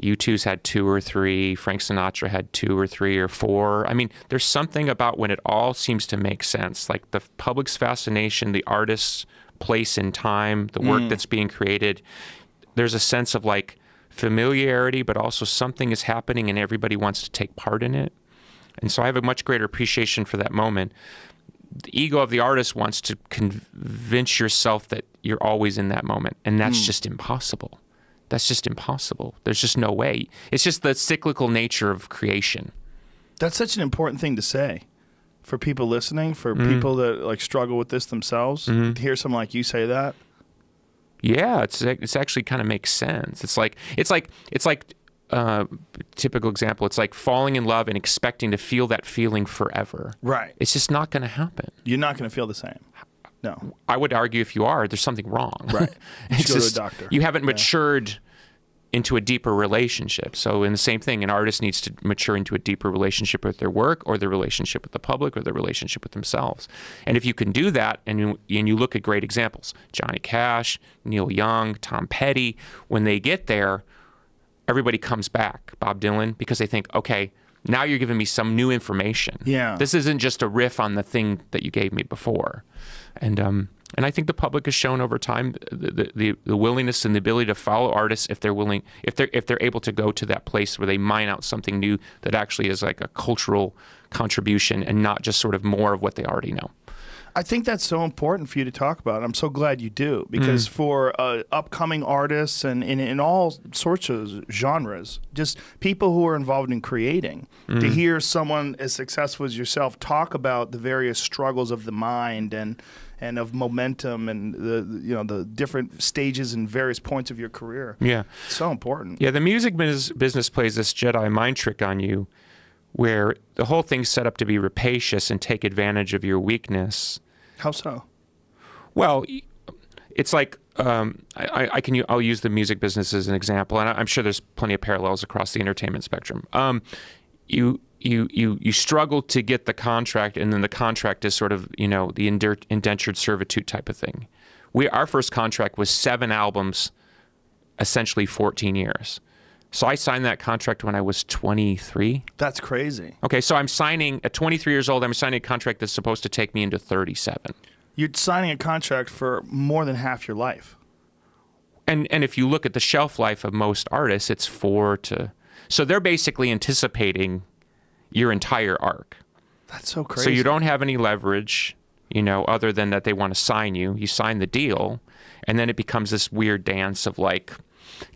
U2's had 2 or 3. Frank Sinatra had 2 or 3 or 4. I mean, there's something about when it all seems to make sense, like the public's fascination, the artist's place in time, the work that's being created. There's a sense of like familiarity, but also something is happening and everybody wants to take part in it. And so I have a much greater appreciation for that moment. The ego of the artist wants to convince yourself that you're always in that moment, and that's just impossible. That's just impossible. There's just no way. It's just the cyclical nature of creation. That's such an important thing to say for people listening, for people that like struggle with this themselves. To hear someone like you say that. Yeah, it's actually kind of makes sense. It's like typical example. It's like falling in love and expecting to feel that feeling forever. Right. It's just not going to happen. You're not going to feel the same. No. I would argue if you are, there's something wrong. Right. You should It's go just, to a doctor. You haven't matured into a deeper relationship. So in the same thing, an artist needs to mature into a deeper relationship with their work, or their relationship with the public, or their relationship with themselves. And if you can do that, and you look at great examples, Johnny Cash, Neil Young, Tom Petty, when they get there, everybody comes back, Bob Dylan, because they think, okay, now you're giving me some new information. Yeah. This isn't just a riff on the thing that you gave me before. And I think the public has shown over time the willingness and the ability to follow artists if they're willing, if they're able to go to that place where they mine out something new that actually is like a cultural contribution and not just sort of more of what they already know. I think that's so important for you to talk about. I'm so glad you do, because for upcoming artists and in all sorts of genres, just people who are involved in creating, to hear someone as successful as yourself talk about the various struggles of the mind and of momentum and the different stages and various points of your career. Yeah, it's so important. Yeah, the music business plays this Jedi mind trick on you, where the whole thing's set up to be rapacious and take advantage of your weakness. How so? Well, it's like I'll use the music business as an example, and I'm sure there's plenty of parallels across the entertainment spectrum. You struggle to get the contract, and then the contract is sort of the indentured servitude type of thing. Our first contract was 7 albums, essentially 14 years. So I signed that contract when I was 23. That's crazy. Okay, so I'm signing at 23 years old. I'm signing a contract that's supposed to take me into 37. You're signing a contract for more than half your life. And if you look at the shelf life of most artists, it's 4 to. So they're basically anticipating your entire arc. That's so crazy. So you don't have any leverage, other than that they want to sign you. You sign the deal, and then it becomes this weird dance of like,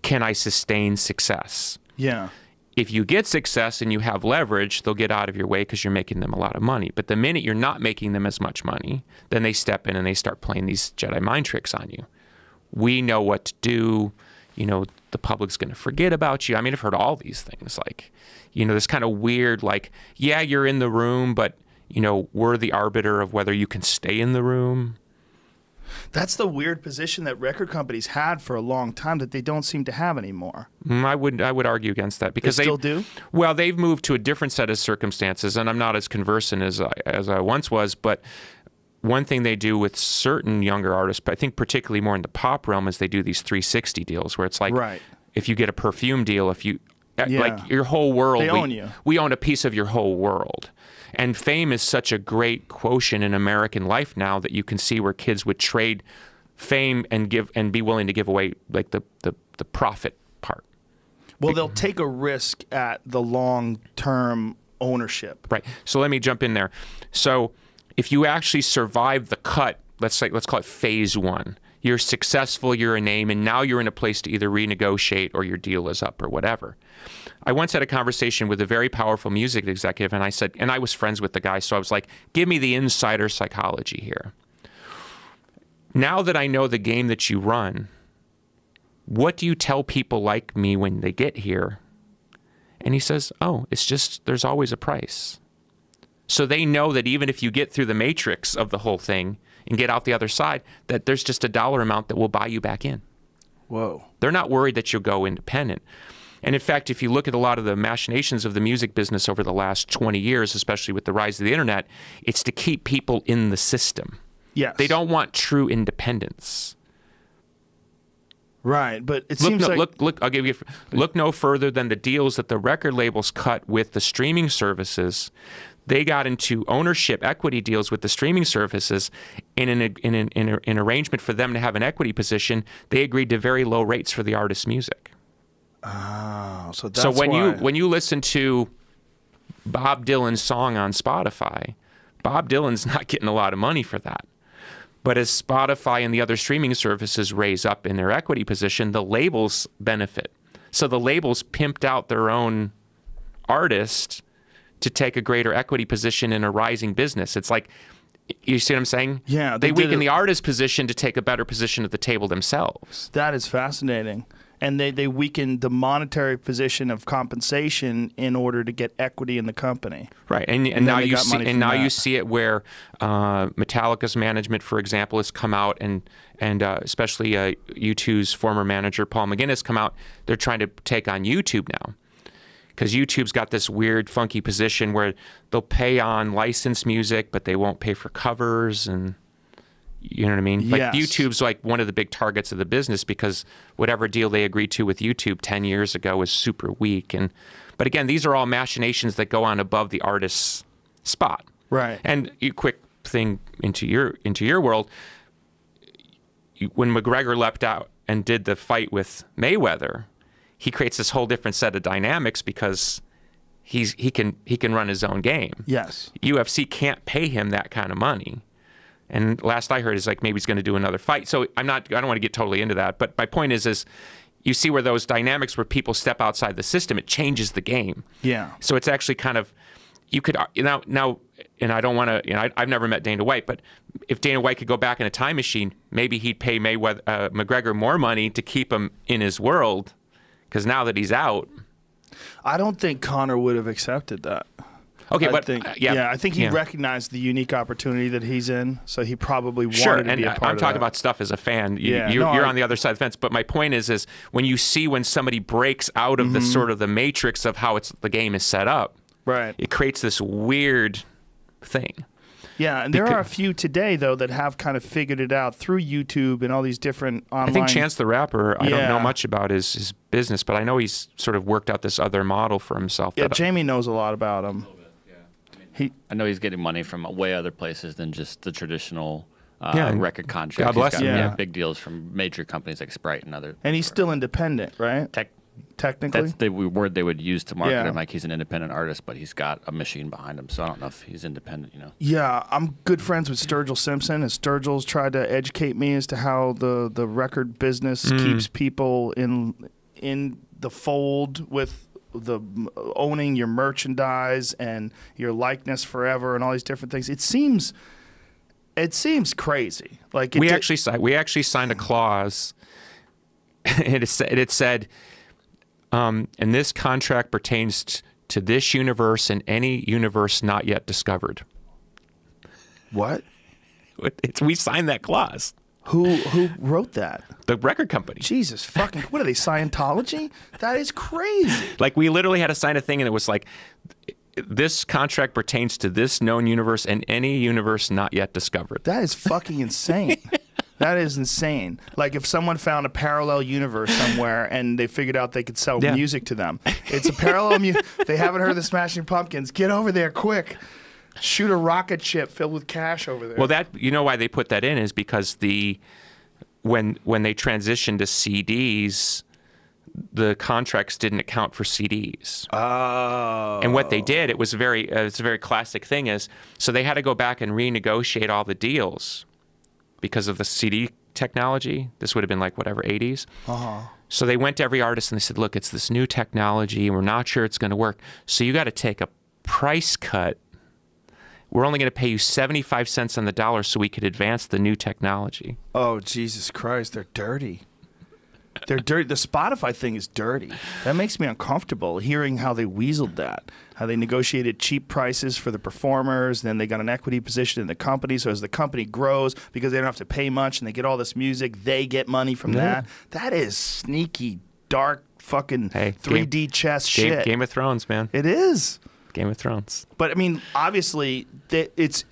can I sustain success? Yeah. If you get success and you have leverage, they'll get out of your way because you're making them a lot of money. But the minute you're not making them as much money, then they step in and they start playing these Jedi mind tricks on you. We know what to do. The public's going to forget about you. I mean, I've heard all these things like, this kind of weird, like, yeah, you're in the room, but, we're the arbiter of whether you can stay in the room. That's the weird position that record companies had for a long time that they don't seem to have anymore. I would argue against that, because they still do. Well, they've moved to a different set of circumstances, and I'm not as conversant as I once was. But one thing they do with certain younger artists, but I think particularly more in the pop realm, is they do these 360 deals where it's like, right. If you get a perfume deal, if you Yeah. Like your whole world. They own you. We own a piece of your whole world. And fame is such a great quotient in American life now that you can see where kids would trade fame and be willing to give away like the profit part. Well, they'll take a risk at the long-term ownership. Right. So let me jump in there. So if you actually survive the cut, let's call it phase 1. You're successful, you're a name, and now you're in a place to either renegotiate or your deal is up or whatever. I once had a conversation with a very powerful music executive, and I said, and I was friends with the guy, so I was like, give me the insider psychology here. Now that I know the game that you run, what do you tell people like me when they get here? And he says, oh, it's just, there's always a price. So they know that even if you get through the matrix of the whole thing and get out the other side, that there's just a dollar amount that will buy you back in. Whoa. They're not worried that you'll go independent. And in fact, if you look at a lot of the machinations of the music business over the last 20 years, especially with the rise of the internet, it's to keep people in the system. Yes. They don't want true independence. Right, but it seems like... Look, I'll give you... Look no further than the deals that the record labels cut with the streaming services. They got into ownership equity deals with the streaming services. In an arrangement for them to have an equity position, they agreed to very low rates for the artist's music. Oh, so that's so when why. when you listen to Bob Dylan's song on Spotify, Bob Dylan's not getting a lot of money for that. But as Spotify and the other streaming services raise up in their equity position, the labels benefit. So the labels pimped out their own artist to take a greater equity position in a rising business. It's like, you see what I'm saying? Yeah. They weaken the artist's position to take a better position at the table themselves. That is fascinating. And they weaken the monetary position of compensation in order to get equity in the company. Right, and now you see it where Metallica's management, for example, has come out and especially U2's former manager Paul McGuinness come out. They're trying to take on YouTube now because YouTube's got this weird, funky position where they'll pay on licensed music, but they won't pay for covers and. You know what I mean? Like yes. YouTube's like one of the big targets of the business because whatever deal they agreed to with YouTube 10 years ago is super weak. But again, these are all machinations that go on above the artist's spot. Right. And you quick thing into your world, when McGregor leapt out and did the fight with Mayweather, he creates this whole different set of dynamics because he can run his own game. Yes. UFC can't pay him that kind of money. And last I heard is like maybe he's going to do another fight. So I don't want to get totally into that. But my point is you see where those dynamics where people step outside the system, it changes the game. Yeah. So it's actually kind of, you could, now, and I don't want to, I've never met Dana White, but if Dana White could go back in a time machine, maybe he'd pay McGregor more money to keep him in his world. Because now that he's out. I don't think Conor would have accepted that. Okay, I think he recognized the unique opportunity that he's in, so he probably wanted to be a part of that. I'm talking about stuff as a fan. You're on the other side of the fence. But my point is when you see when somebody breaks out of the sort of the matrix of how the game is set up, right? It creates this weird thing. Yeah, and there are a few today, though, that have kind of figured it out through YouTube and all these different online... I think Chance the Rapper, I don't know much about his business, but I know he's sort of worked out this other model for himself. Yeah, Jamie knows a lot about him. I know he's getting money from way other places than just the traditional record contracts. God bless him. Big deals from major companies like Sprite and other. And he's still independent, right? Technically, that's the word they would use to market him. Like he's an independent artist, but he's got a machine behind him. So I don't know if he's independent. Yeah, I'm good friends with Sturgill Simpson, and Sturgill's tried to educate me as to how the record business keeps people in the fold with. The owning your merchandise and your likeness forever and all these different things. It seems crazy. Like we actually signed a clause. It said, and this contract pertains to this universe and any universe not yet discovered. What? We signed that clause. Who wrote that? The record company. Jesus fucking, what are they, Scientology? That is crazy. Like we literally had to sign a thing and it was like, this contract pertains to this known universe and any universe not yet discovered. That is fucking insane. That is insane. Like if someone found a parallel universe somewhere and they figured out they could sell music to them. It's a parallel they haven't heard the Smashing Pumpkins. Get over there quick. Shoot a rocket ship filled with cash over there. Well, that you know why they put that in is because when they transitioned to CDs, the contracts didn't account for CDs. Oh. And what they did, it's a very classic thing is, so they had to go back and renegotiate all the deals because of the CD technology. This would have been like whatever, 80s. So they went to every artist and they said, look, it's this new technology and we're not sure it's going to work. So you got to take a price cut. We're only going to pay you 75 cents on the dollar so we could advance the new technology. Oh, Jesus Christ. They're dirty. They're dirty. The Spotify thing is dirty. That makes me uncomfortable hearing how they weaseled that, how they negotiated cheap prices for the performers, then they got an equity position in the company, so as the company grows, because they don't have to pay much and they get all this music, they get money from that. That is sneaky, dark, fucking 3D chess shit. Game of Thrones, man. It is. Game of Thrones. But I mean, obviously, it's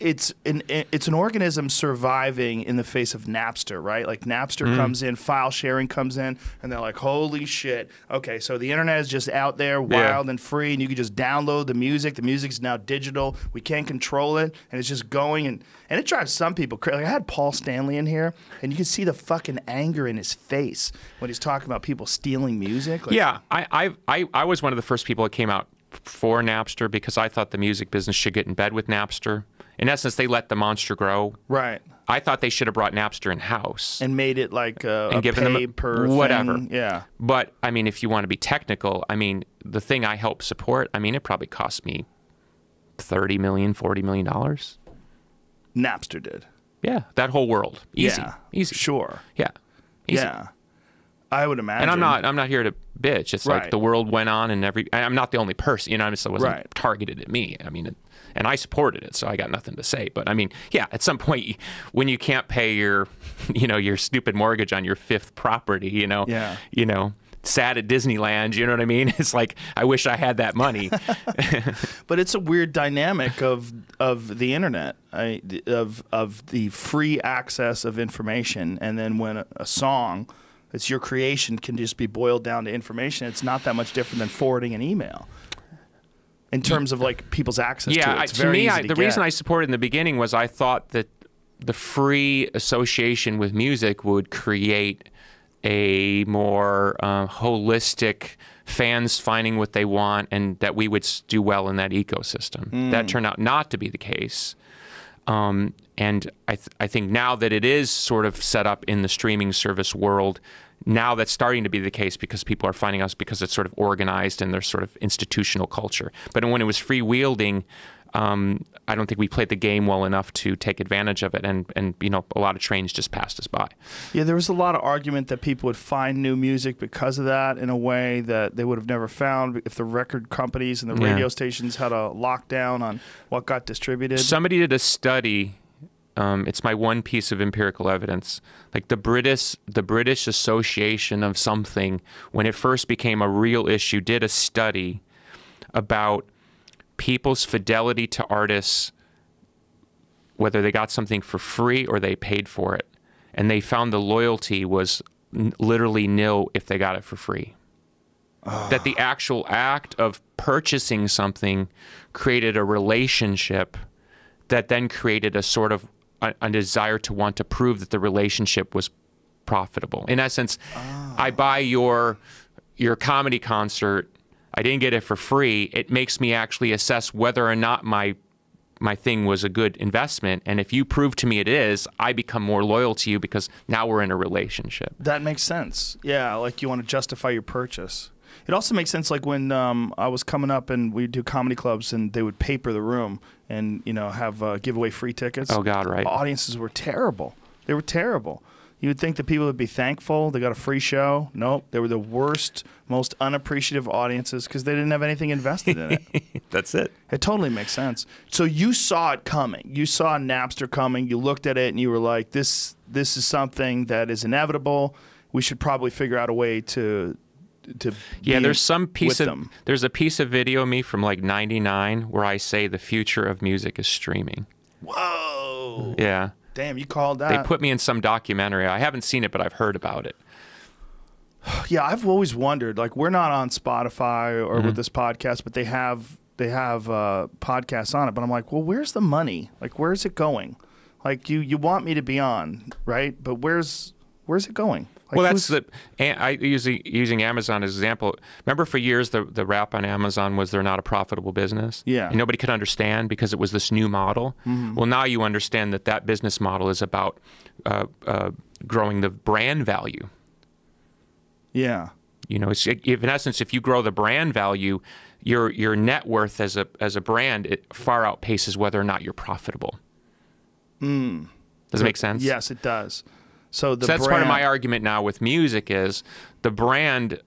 an organism surviving in the face of Napster, right? Like Napster comes in, file sharing comes in, and they're like, "Holy shit! Okay, so the internet is just out there, wild and free, and you can just download the music. The music's now digital. We can't control it, and it's just going and it drives some people crazy. Like I had Paul Stanley in here, and you can see the fucking anger in his face when he's talking about people stealing music. Like, yeah, I was one of the first people that came out for Napster because I thought the music business should get in bed with Napster. In essence, they let the monster grow. Right. I thought they should have brought Napster in-house. And made it like a pay per whatever. Thing. Yeah. But, I mean, if you want to be technical, I mean, the thing I help support, I mean, it probably cost me $30 million, $40 million. Napster did. Yeah, that whole world. Easy. Yeah, Easy. Sure. Yeah. Easy. Yeah. I would imagine. And I'm not here to bitch. It's like the world went on and I'm not the only person, you know, it wasn't targeted at me. I mean, and I supported it, so I got nothing to say. But I mean, yeah, at some point when you can't pay your, you know, your stupid mortgage on your 5th property, you know, sad at Disneyland, you know what I mean? It's like, I wish I had that money. But it's a weird dynamic of the internet, of the free access of information. And then when a song, it's your creation, can just be boiled down to information. It's not that much different than forwarding an email in terms of like people's access to it. It's to me, the reason I supported in the beginning was I thought that the free association with music would create a more holistic fans finding what they want and that we would do well in that ecosystem. That turned out not to be the case. And I think now that it is sort of set up in the streaming service world, now that's starting to be the case because people are finding us because it's sort of organized and there's sort of institutional culture. But when it was freewheeling, I don't think we played the game well enough to take advantage of it, and you know, a lot of trains just passed us by. Yeah, there was a lot of argument that people would find new music because of that in a way that they would have never found if the record companies and the radio stations had a lockdown on what got distributed. Somebody did a study. It's my one piece of empirical evidence. Like the British Association of something, when it first became a real issue, did a study about people's fidelity to artists, whether they got something for free or they paid for it. And they found the loyalty was literally nil if they got it for free. That the actual act of purchasing something created a relationship that then created a sort of a desire to want to prove that the relationship was profitable. In essence, I buy your comedy concert, I didn't get it for free. It makes me actually assess whether or not my thing was a good investment. And if you prove to me it is, I become more loyal to you because now we're in a relationship. That makes sense. Yeah, like you want to justify your purchase. It also makes sense like when I was coming up and we'd do comedy clubs and they would paper the room and, you know, have give away free tickets. Oh, God, right. Audiences were terrible. They were terrible. You would think that people would be thankful. They got a free show. Nope. They were the worst, most unappreciative audiences because they didn't have anything invested in it. That's it. It totally makes sense. So you saw it coming. You saw Napster coming. You looked at it and you were like, this is something that is inevitable. We should probably figure out a way to there's a piece of video of me from like 99 where I say the future of music is streaming. Whoa. Yeah. Damn, you called that. They put me in some documentary. I haven't seen it, but I've heard about it. Yeah, I've always wondered. Like, we're not on Spotify or with this podcast, but they have podcasts on it. But I'm like, well, where's the money? Like, where's it going? Like, you want me to be on, right? But where's it going? Like, well, that's using Amazon as an example. Remember, for years the rap on Amazon was they're not a profitable business. Yeah, and nobody could understand because it was this new model. Well, now you understand that business model is about growing the brand value. Yeah, you know, in essence, if you grow the brand value, your net worth as a brand, it far outpaces whether or not you're profitable. Does it make sense? Yes, it does. So that's part of my argument now with music is the brand,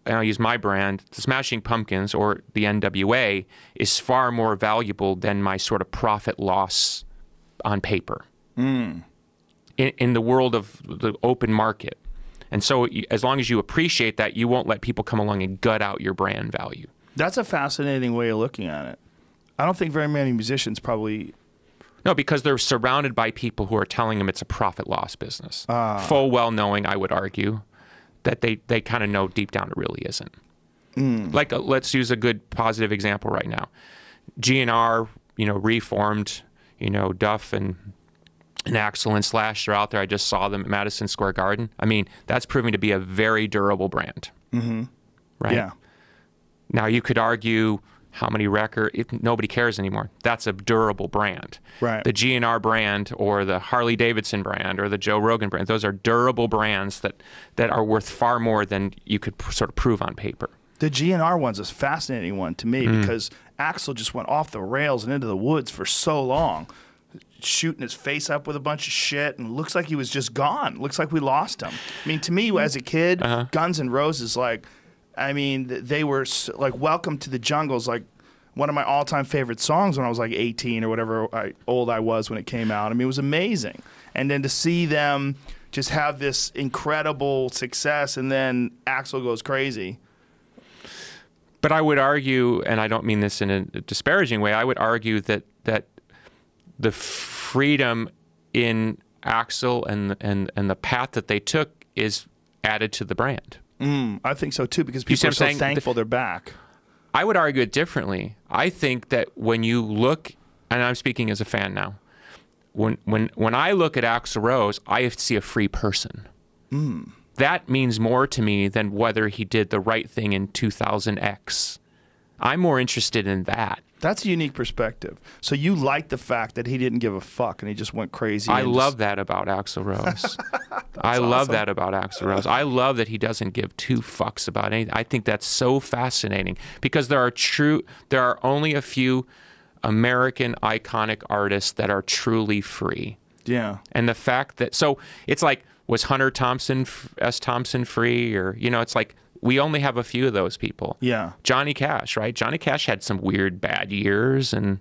and I'll use my brand, the Smashing Pumpkins or the NWA is far more valuable than my sort of profit loss on paper in the world of the open market. And so as long as you appreciate that, you won't let people come along and gut out your brand value. That's a fascinating way of looking at it. I don't think very many musicians probably... No, because they're surrounded by people who are telling them it's a profit-loss business. Full well knowing, I would argue, that they kind of know deep down it really isn't. Like, let's use a good positive example right now. GNR, reformed, Duff and Axl and Slash are out there. I just saw them at Madison Square Garden. I mean, that's proving to be a very durable brand. Right? Yeah. Now, you could argue... how many records, nobody cares anymore. That's a durable brand. Right. The GNR brand or the Harley Davidson brand or the Joe Rogan brand, those are durable brands that are worth far more than you could sort of prove on paper. The GNR one's a fascinating one to me because Axl just went off the rails and into the woods for so long, shooting his face up with a bunch of shit, and looks like he was just gone. Looks like we lost him. I mean, to me, as a kid, Guns N' Roses, I mean, they were like Welcome to the Jungle is like one of my all-time favorite songs when I was like 18 or whatever old I was when it came out. I mean, it was amazing. And then to see them just have this incredible success and then Axl goes crazy. But I would argue, and I don't mean this in a disparaging way, I would argue that the freedom in Axl and the path that they took is added to the brand. I think so too, because people are so thankful they're back. I would argue it differently. I think that when you look, and I'm speaking as a fan now, when I look at Axl Rose, I see a free person. That means more to me than whether he did the right thing in 2000X. I'm more interested in that. That's a unique perspective. So you like the fact that he didn't give a fuck and he just went crazy. I love that about Axl Rose. I love that about Axl Rose. I love that he doesn't give two fucks about anything. I think that's so fascinating because there are only a few American iconic artists that are truly free. Yeah. And the fact that, so it's like, was Hunter S. Thompson free? Or, it's like, we only have a few of those people. Yeah. Johnny Cash, right? Johnny Cash had some weird bad years. And,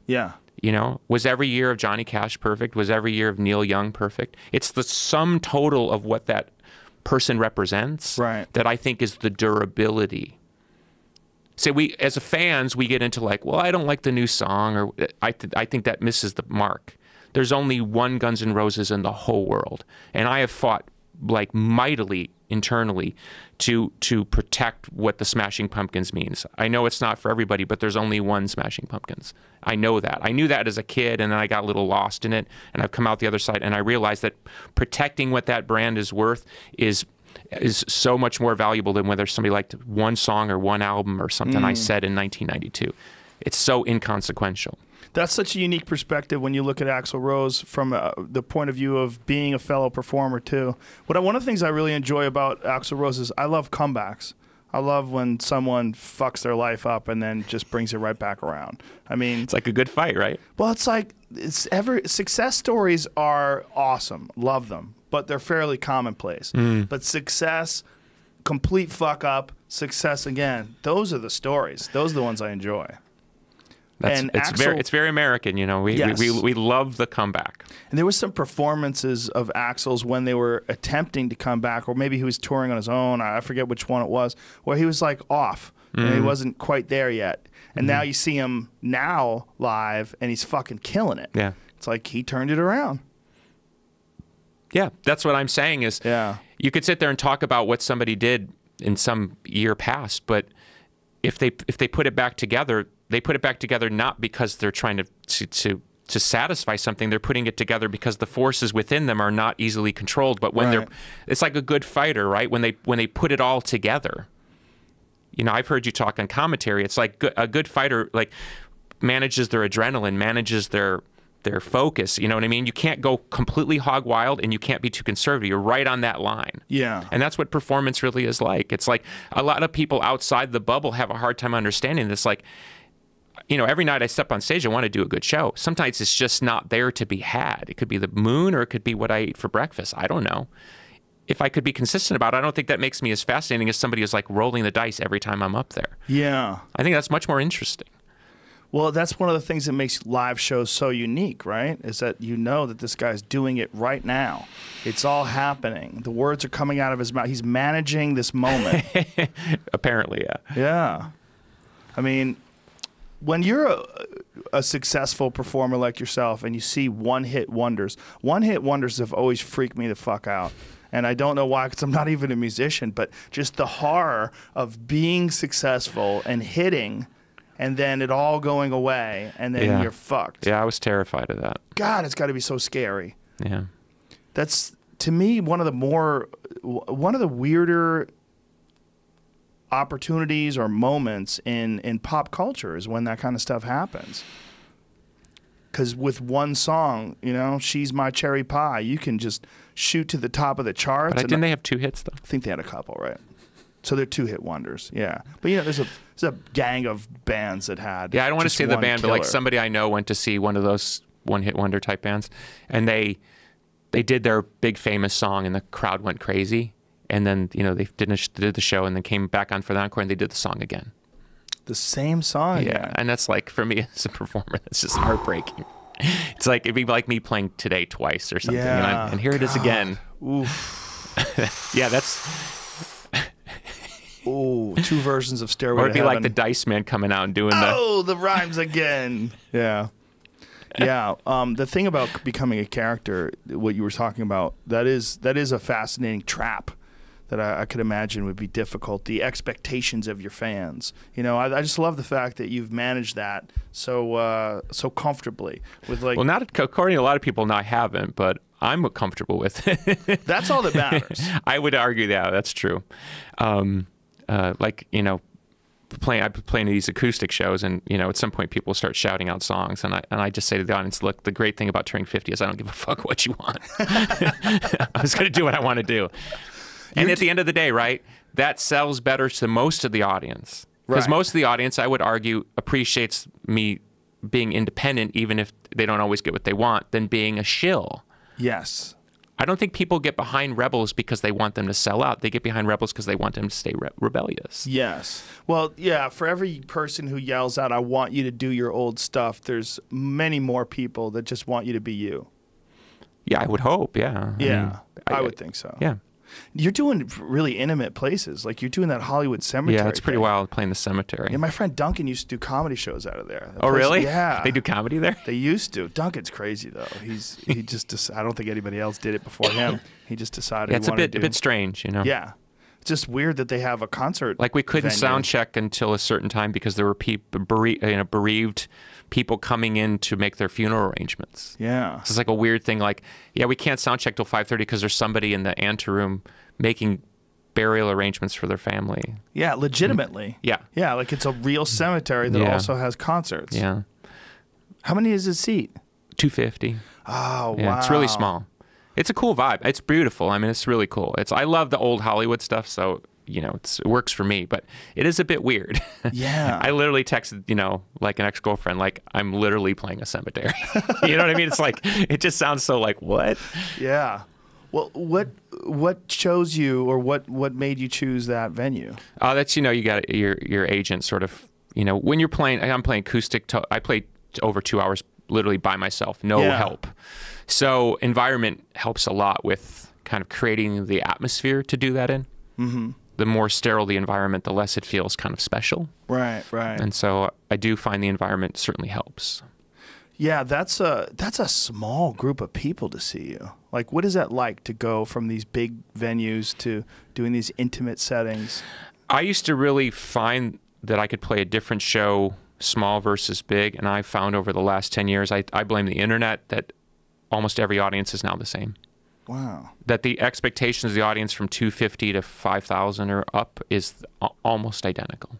was every year of Johnny Cash perfect? Was every year of Neil Young perfect? It's the sum total of what that person represents that I think is the durability. So as fans, we get into like, well, I don't like the new song, or I think that misses the mark. There's only one Guns N' Roses in the whole world. And I have fought like mightily internally to protect what the Smashing Pumpkins means. I know it's not for everybody, but there's only one Smashing Pumpkins. I know that. I knew that as a kid, and then I got a little lost in it, and I've come out the other side, and I realized that protecting what that brand is worth is so much more valuable than whether somebody liked one song or one album or something I said in 1992. It's so inconsequential. That's such a unique perspective when you look at Axl Rose from the point of view of being a fellow performer too. One of the things I really enjoy about Axl Rose is I love comebacks. I love when someone fucks their life up and then just brings it right back around. I mean, it's like a good fight, right? Well, it's like success stories are awesome. Love them, but they're fairly commonplace. But success, complete fuck up, success again. Those are the stories. Those are the ones I enjoy. It's very American, We love the comeback. And there was some performances of Axl's when they were attempting to come back, or maybe he was touring on his own. I forget which one it was, where he was like off. And he wasn't quite there yet. And now you see him now live, and he's fucking killing it. Yeah, it's like he turned it around. Yeah, that's what I'm saying is you could sit there and talk about what somebody did in some year past, but if they put it back together, they put it back together not because they're trying to satisfy something. They're putting it together because the forces within them are not easily controlled. But when it's like a good fighter, right? When they put it all together. You know, I've heard you talk on commentary. It's like a good fighter like manages their adrenaline, manages their focus. You know what I mean? You can't go completely hog wild, and you can't be too conservative. You're right on that line. Yeah. And that's what performance really is like. It's like a lot of people outside the bubble have a hard time understanding this. Like, you know, every night I step on stage, I want to do a good show. Sometimes it's just not there to be had. It could be the moon, or it could be what I eat for breakfast. I don't know. If I could be consistent about it, I don't think that makes me as fascinating as somebody who's like rolling the dice every time I'm up there. Yeah. I think that's much more interesting. Well, that's one of the things that makes live shows so unique, right? Is that you know that this guy's doing it right now. It's all happening. The words are coming out of his mouth. He's managing this moment. Apparently, yeah. Yeah. I mean, when you're a successful performer like yourself and you see one-hit wonders have always freaked me the fuck out. And I don't know why, because I'm not even a musician, but just the horror of being successful and hitting and then it all going away and then you're fucked. Yeah, I was terrified of that. God, it's got to be so scary. Yeah. That's, to me, one of the weirder opportunities or moments in pop culture is when that kind of stuff happens. Because with one song, you know, She's My Cherry Pie, you can just shoot to the top of the charts. But didn't they have 2 hits, though? I think they had a couple, right? So they're 2-hit wonders, yeah. But, you know, there's a gang of bands that had I don't want to say the band, but like somebody I know went to see one of those one-hit wonder type bands, and they did their big famous song, and the crowd went crazy. And then, you know, they did the show and then came back on for the encore, and they did the song again. The same song? Yeah, and that's like, for me as a performer, that's just heartbreaking. It's like, it'd be like me playing Today twice or something. Yeah. And here it is again. Oof. Yeah, that's... Ooh, 2 versions of Stairway to Heaven. Or it'd be like the Dice Man coming out and doing the rhymes again. Yeah. Yeah. The thing about becoming a character, what you were talking about, that is a fascinating trap that I could imagine would be difficult. The expectations of your fans. You know, I just love the fact that you've managed that so comfortably. With like, well, not according to a lot of people, I haven't, but I'm comfortable with it. That's all that matters. I would argue that that's true. Like, you know, I've been playing these acoustic shows, and you know, at some point people start shouting out songs, and I just say to the audience, look, the great thing about turning 50 is I don't give a fuck what you want. I'm just going to do what I want to do. And at the end of the day, right, that sells better to most of the audience. Because most of the audience, I would argue, appreciates me being independent, even if they don't always get what they want, than being a shill. Yes. I don't think people get behind rebels because they want them to sell out. They get behind rebels because they want them to stay rebellious. Yes. Well, yeah, for every person who yells out, I want you to do your old stuff, there's many more people that just want you to be you. Yeah, I would hope, yeah. Yeah, I would think so. Yeah. You're doing really intimate places. Like, you're doing that Hollywood cemetery. Yeah, it's pretty wild playing the cemetery. Yeah, my friend Duncan used to do comedy shows out of there. Oh, really? Yeah. They do comedy there? They used to. Duncan's crazy, though. He just I don't think anybody else did it before him. He just decided it's a bit strange, you know? Yeah. It's just weird that they have a concert. Like, we couldn't sound check until a certain time because there were bereaved people coming in to make their funeral arrangements. Yeah. It's like a weird thing. Like, yeah, we can't sound check till 5:30 because there's somebody in the anteroom making burial arrangements for their family. Yeah, legitimately. Yeah. Yeah, like it's a real cemetery that also has concerts. Yeah. How many is it seat? 250. Oh, yeah, wow. It's really small. It's a cool vibe. It's beautiful. I mean, it's really cool. I love the old Hollywood stuff, so, you know, it works for me, but it is a bit weird. Yeah. I literally texted, you know, like an ex-girlfriend, like, I'm literally playing a cemetery. You know what I mean? It's like, it just sounds so like, what? Yeah. Well, what chose you, or what made you choose that venue? That's, you know, you got your agent sort of, you know, when you're playing, I'm playing acoustic, I played over 2 hours literally by myself, no help. So environment helps a lot with kind of creating the atmosphere to do that in. Mm-hmm. The more sterile the environment, the less it feels kind of special. Right, right. And so I do find the environment certainly helps. Yeah, that's a small group of people to see you. Like, what is that like to go from these big venues to doing these intimate settings? I used to really find that I could play a different show, small versus big, and I found over the last 10 years, I blame the internet, that almost every audience is now the same. Wow. That the expectations of the audience from 250 to 5,000 or up is almost identical.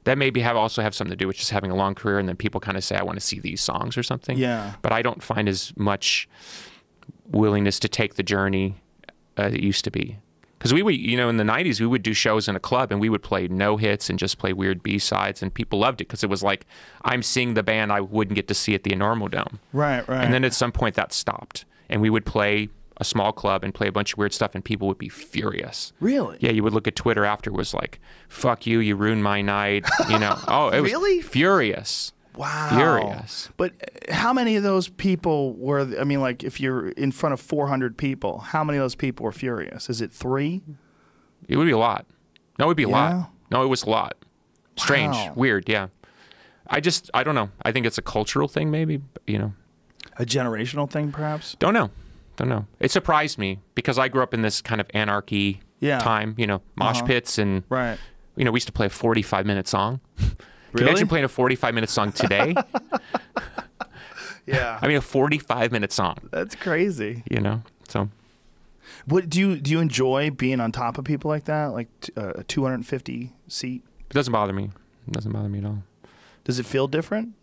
That maybe also have something to do with just having a long career, and then people kind of say, I want to see these songs or something. Yeah. But I don't find as much willingness to take the journey as it used to be. Because we would, you know, in the 90s, we would do shows in a club, and we would play no hits and just play weird B-sides, and people loved it because it was like, I'm seeing the band I wouldn't get to see at the Enormo Dome. Right, right. And then at some point that stopped, and we would play a small club and play a bunch of weird stuff, and people would be furious. Really? Yeah, you would look at Twitter afterwards like, fuck you, you ruined my night. You know, oh, it was Really? Furious. Wow. Furious. But how many of those people were, I mean, like, if you're in front of 400 people, how many of those people were furious? Is it 3? It would be a lot. No, it would be a Yeah? lot. No, it was a lot. Strange. Wow. Weird, yeah. I don't know. I think it's a cultural thing maybe, you know. A generational thing, perhaps? Don't know. It surprised me because I grew up in this kind of anarchy time, you know, mosh pits, and, Right. you know, we used to play a 45-minute song. Can Really? you imagine playing a 45-minute song today? Yeah. I mean, a 45-minute song, That's crazy. you know? So, What do you enjoy being on top of people like that? Like a 250 seat? it doesn't bother me. It doesn't bother me at all. Does it feel different?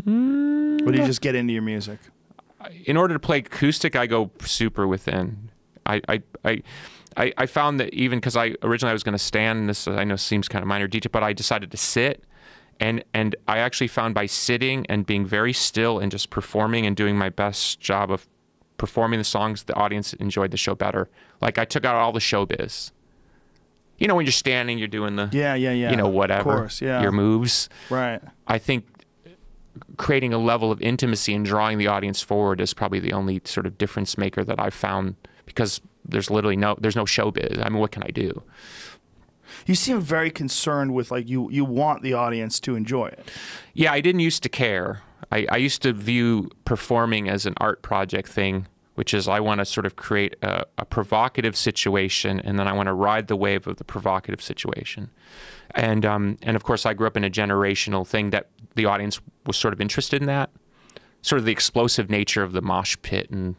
Or do you just get into your music? In order to play acoustic, I go super within. I found that even because originally I was going to stand, this I know seems kind of minor detail, but I decided to sit, and I actually found by sitting and being very still and just performing and doing my best job of performing the songs, the audience enjoyed the show better. Like, I took out all the showbiz. You know, when you're standing, you're doing the you know, whatever, Of course, yeah. your moves. Right. I think creating a level of intimacy and drawing the audience forward is probably the only sort of difference maker that I've found, because there's literally no showbiz. I mean, what can I do? You seem very concerned with, like, you want the audience to enjoy it. Yeah, I didn't used to care. I used to view performing as an art project thing, which is I want to sort of create a provocative situation, and then I want to ride the wave of the provocative situation. And of course, I grew up in a generational thing that the audience was sort of interested in that, sort of the explosive nature of the mosh pit, and,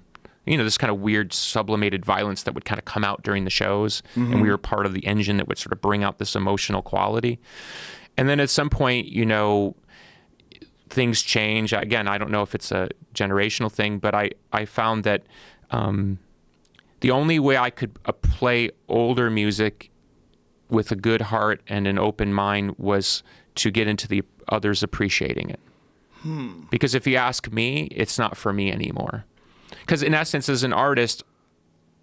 you know, this kind of weird sublimated violence that would kind of come out during the shows, and we were part of the engine that would sort of bring out this emotional quality. And then at some point, you know, things change. Again, I don't know if it's a generational thing, but I found that the only way I could play older music with a good heart and an open mind was to get into the others appreciating it. Because if you ask me, it's not for me anymore. Because in essence, as an artist,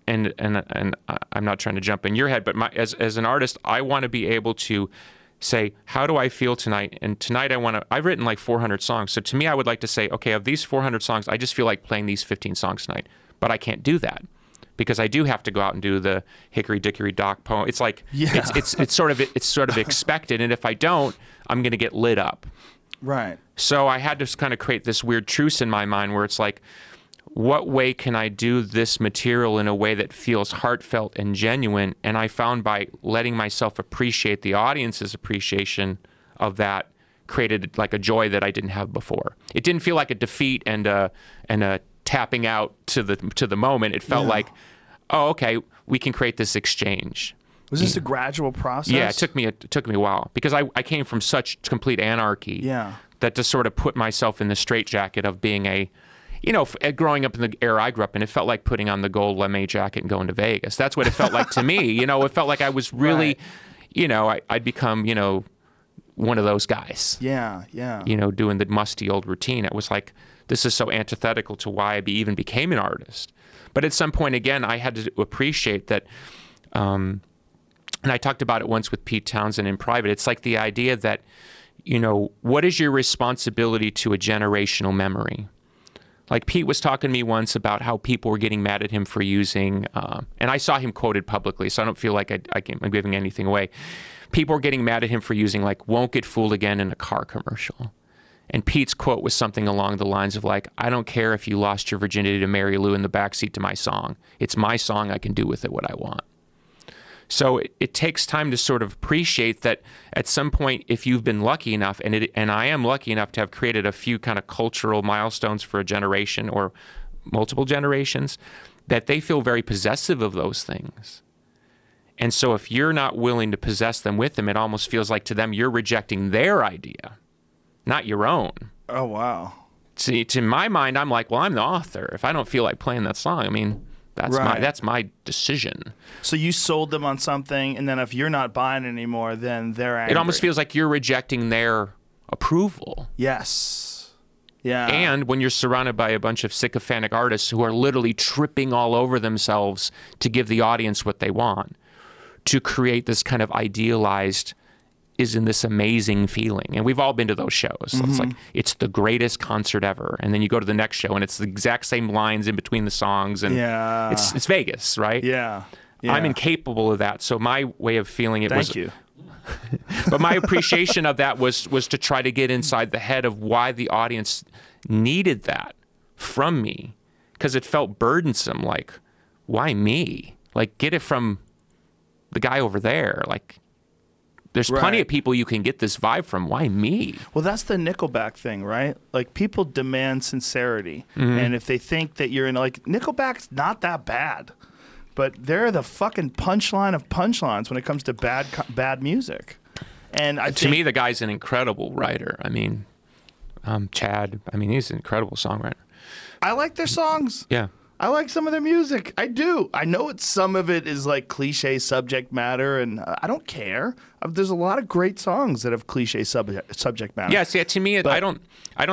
and I'm not trying to jump in your head, but as an artist, I want to be able to say, how do I feel tonight? And tonight I've written like 400 songs. So to me, I would like to say, okay, of these 400 songs, I just feel like playing these 15 songs tonight. But I can't do that because I do have to go out and do the hickory dickory dock poem. It's like, it's sort of expected. And if I don't, I'm going to get lit up. Right. So I had to kind of create this weird truce in my mind where it's like, what way can I do this material in a way that feels heartfelt and genuine? And I found by letting myself appreciate the audience's appreciation of that created like a joy that I didn't have before. It didn't feel like a defeat and a tapping out to the moment. It felt like, oh, okay, we can create this exchange. Was this a gradual process? Yeah, it took me a while because I came from such complete anarchy that to sort of put myself in the straitjacket of being a, you know, growing up in the era I grew up in, it felt like putting on the gold lame jacket and going to Vegas. That's what it felt like to me. You know, it felt like I was really, you know, I'd become, you know, one of those guys. Yeah, yeah. You know, doing the musty old routine. It was like, this is so antithetical to why I even became an artist. But at some point, again, I had to appreciate that, and I talked about it once with Pete Townsend in private. It's like the idea that, you know, what is your responsibility to a generational memory? Like Pete was talking to me once about how people were getting mad at him for using, and I saw him quoted publicly, so I don't feel like I'm giving anything away. People were getting mad at him for using like "Won't Get Fooled Again" in a car commercial. And Pete's quote was something along the lines of like, I don't care if you lost your virginity to Mary Lou in the backseat to my song. It's my song. I can do with it what I want. So it takes time to sort of appreciate that at some point, if you've been lucky enough, and I am lucky enough to have created a few kind of cultural milestones for a generation or multiple generations, that they feel very possessive of those things. And so if you're not willing to possess them with them, it almost feels like to them you're rejecting their idea, not your own. Oh, wow. See, to my mind, I'm like, well, I'm the author. If I don't feel like playing that song, I mean, that's my decision. So you sold them on something, and then if you're not buying it anymore, then they're angry. It almost feels like you're rejecting their approval. Yes. Yeah. And when you're surrounded by a bunch of sycophantic artists who are literally tripping all over themselves to give the audience what they want, to create this kind of idealized, isn't this amazing feeling? And we've all been to those shows. So it's like, it's the greatest concert ever. And then you go to the next show and it's the exact same lines in between the songs. And it's Vegas, right? Yeah. I'm incapable of that. So my way of feeling it was... Thank you. But my appreciation of that was to try to get inside the head of why the audience needed that from me. Because it felt burdensome. Like, why me? Like, get it from the guy over there. Like, there's plenty of people you can get this vibe from. Why me? Well, that's the Nickelback thing, right? Like, people demand sincerity. And if they think that you're in, like, Nickelback's not that bad. But they're the fucking punchline of punchlines when it comes to bad music. And to me, the guy's an incredible writer. I mean, Chad, I mean, he's an incredible songwriter. I like their songs. Yeah. I like some of their music. I do. I know some of it is like cliche subject matter, and I don't care. There's a lot of great songs that have cliche subject matter. Yeah, see, to me, I don't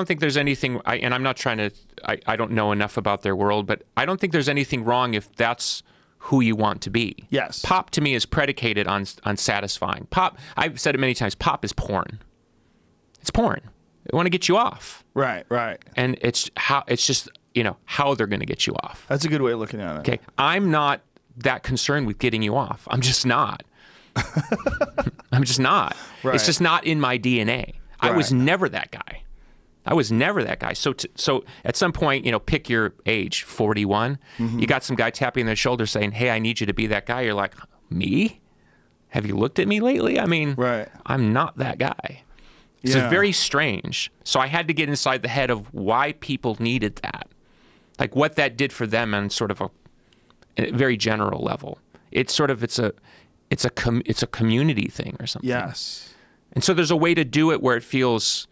think there's anything, and I'm not trying to, I don't know enough about their world, but I don't think there's anything wrong if that's who you want to be. Yes. Pop to me is predicated on satisfying. Pop, I've said it many times, pop is porn. It's porn. They want to get you off. Right. And it's just, you know, how they're going to get you off. That's a good way of looking at it. Okay. I'm not that concerned with getting you off. I'm just not. I'm just not. Right. It's just not in my DNA. I was never that guy. So at some point, you know, pick your age, 41. You got some guy tapping their shoulder saying, hey, I need you to be that guy. You're like, me? Have you looked at me lately? I mean, I'm not that guy. It's very strange. So I had to get inside the head of why people needed that. Like what that did for them on sort of a very general level. It's a community thing or something. Yes. And so there's a way to do it where it feels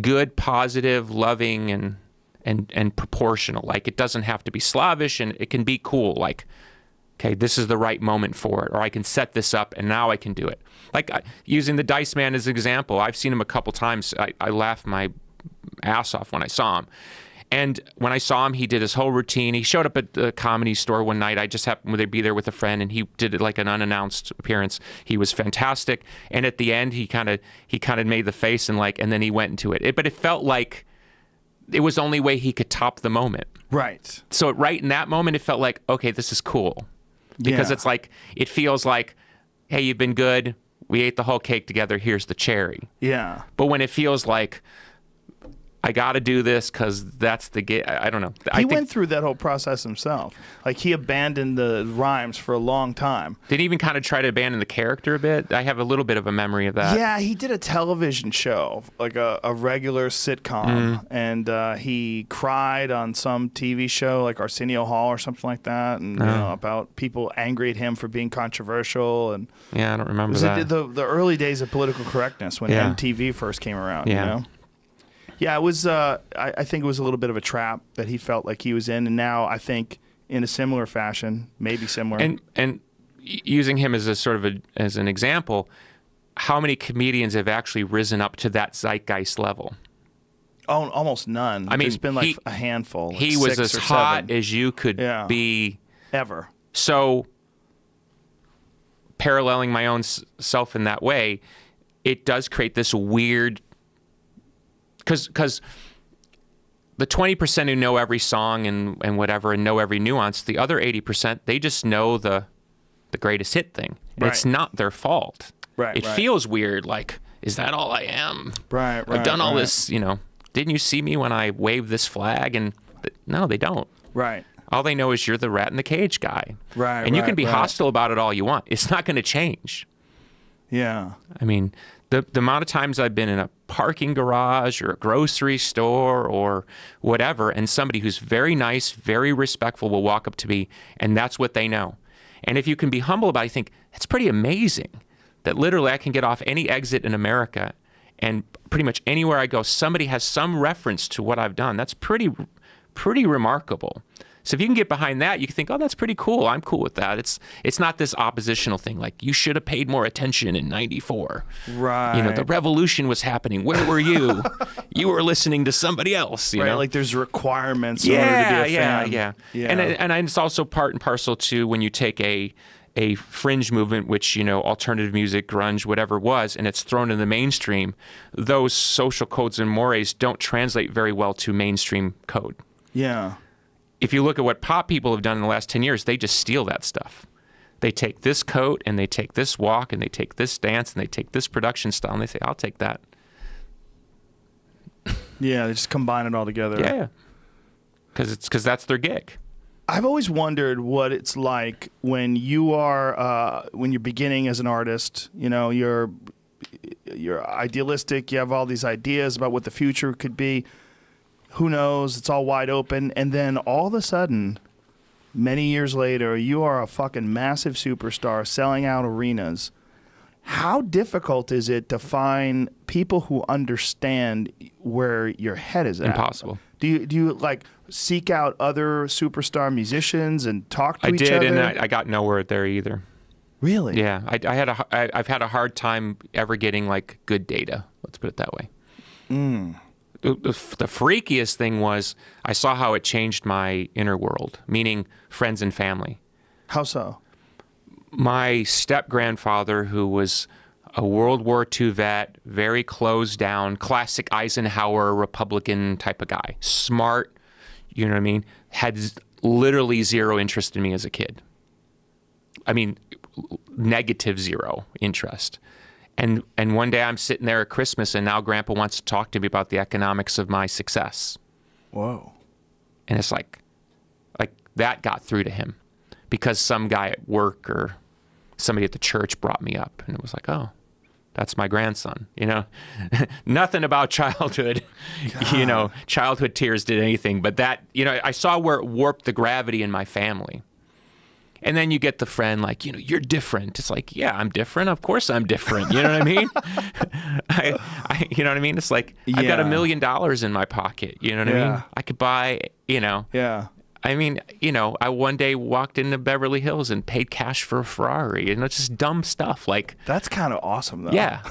good, positive, loving, and proportional. Like it doesn't have to be slavish, and it can be cool. Like, okay, this is the right moment for it, or I can set this up, and now I can do it. Like using the Dice Man as an example, I've seen him a couple times. I laughed my ass off when I saw him. And when I saw him, he did his whole routine. He showed up at the Comedy Store one night. I just happened to be there with a friend, and he did it like an unannounced appearance. He was fantastic. And at the end, he kind of made the face and then he went into it. But it felt like it was the only way he could top the moment. Right. So right in that moment, it felt like, okay, this is cool. Because it's like, it feels like, hey, you've been good. We ate the whole cake together. Here's the cherry. Yeah. But when it feels like, I got to do this because that's the I don't know. He went through that whole process himself. Like he abandoned the rhymes for a long time. Did he even kind of try to abandon the character a bit? I have a little bit of a memory of that. Yeah, he did a television show, like a regular sitcom, and he cried on some TV show like Arsenio Hall or something like that, and you know, about people angry at him for being controversial. And yeah, I don't remember that. The early days of political correctness when MTV first came around. You know. Yeah, it was. I think it was a little bit of a trap that he felt like he was in, and now I think in a similar fashion, maybe similar. And using him as a sort of as an example, how many comedians have actually risen up to that zeitgeist level? Oh, almost none. I mean, there's been like a handful. He was as hot as you could be ever. So, paralleling my own self in that way, it does create this weird. Because the 20% who know every song and whatever and know every nuance, the other 80%, they just know the greatest hit thing. And it's not their fault. It feels weird, like, is that all I am? I've done all this, you know. didn't you see me when I waved this flag? And no, they don't. Right. All they know is you're the rat in the cage guy. Right. And you can be hostile about it all you want. It's not going to change. Yeah. I mean, the amount of times I've been in a parking garage or a grocery store or whatever, and somebody who's very nice, very respectful will walk up to me, and that's what they know. And if you can be humble about it, you think, that's pretty amazing that literally I can get off any exit in America and pretty much anywhere I go, somebody has some reference to what I've done. That's pretty remarkable. So if you can get behind that, you can think, oh, that's pretty cool. I'm cool with that. It's not this oppositional thing like you should have paid more attention in '94. Right. You know, the revolution was happening. Where were you? You were listening to somebody else. You know, like there's requirements in order to be a fan. Yeah. And it's also part and parcel to when you take a fringe movement, which, you know, alternative music, grunge, whatever it was, and it's thrown in the mainstream, those social codes and mores don't translate very well to mainstream code. Yeah. If you look at what pop people have done in the last 10 years, they just steal that stuff. They take this coat and they take this walk and they take this dance and they take this production style and they say, I'll take that. Yeah, they just combine it all together. Yeah. Because that's their gig. I've always wondered what it's like when you are when you're beginning as an artist. You know, you're idealistic. You have all these ideas about what the future could be. Who knows? It's all wide open. And then all of a sudden, many years later, you are a fucking massive superstar selling out arenas. How difficult is it to find people who understand where your head is at? Impossible. Do you like seek out other superstar musicians and talk to each other? I did, and I got nowhere there either. Really? Yeah, I've had a hard time ever getting like good data. Let's put it that way. The freakiest thing was I saw how it changed my inner world, meaning friends and family. How so? My step-grandfather, who was a World War II vet, very closed down, classic Eisenhower Republican type of guy, smart, you know what I mean, had literally zero interest in me as a kid. I mean, negative zero interest. And one day I'm sitting there at Christmas, and now Grandpa wants to talk to me about the economics of my success. Whoa. And it's like that got through to him because some guy at work or somebody at the church brought me up, and it was like, oh, that's my grandson. You know, nothing about childhood, God. You know, childhood tears did anything, but that, you know, I saw where it warped the gravity in my family. And then you get the friend like, you know, you're different. It's like, yeah, I'm different. Of course I'm different. You know what I mean? You know what I mean? It's like, I've got $1 million in my pocket. You know what I mean? I could buy, you know. Yeah. I mean, you know, I one day walked into Beverly Hills and paid cash for a Ferrari. You know, it's just dumb stuff. Like, that's kind of awesome, though. Yeah.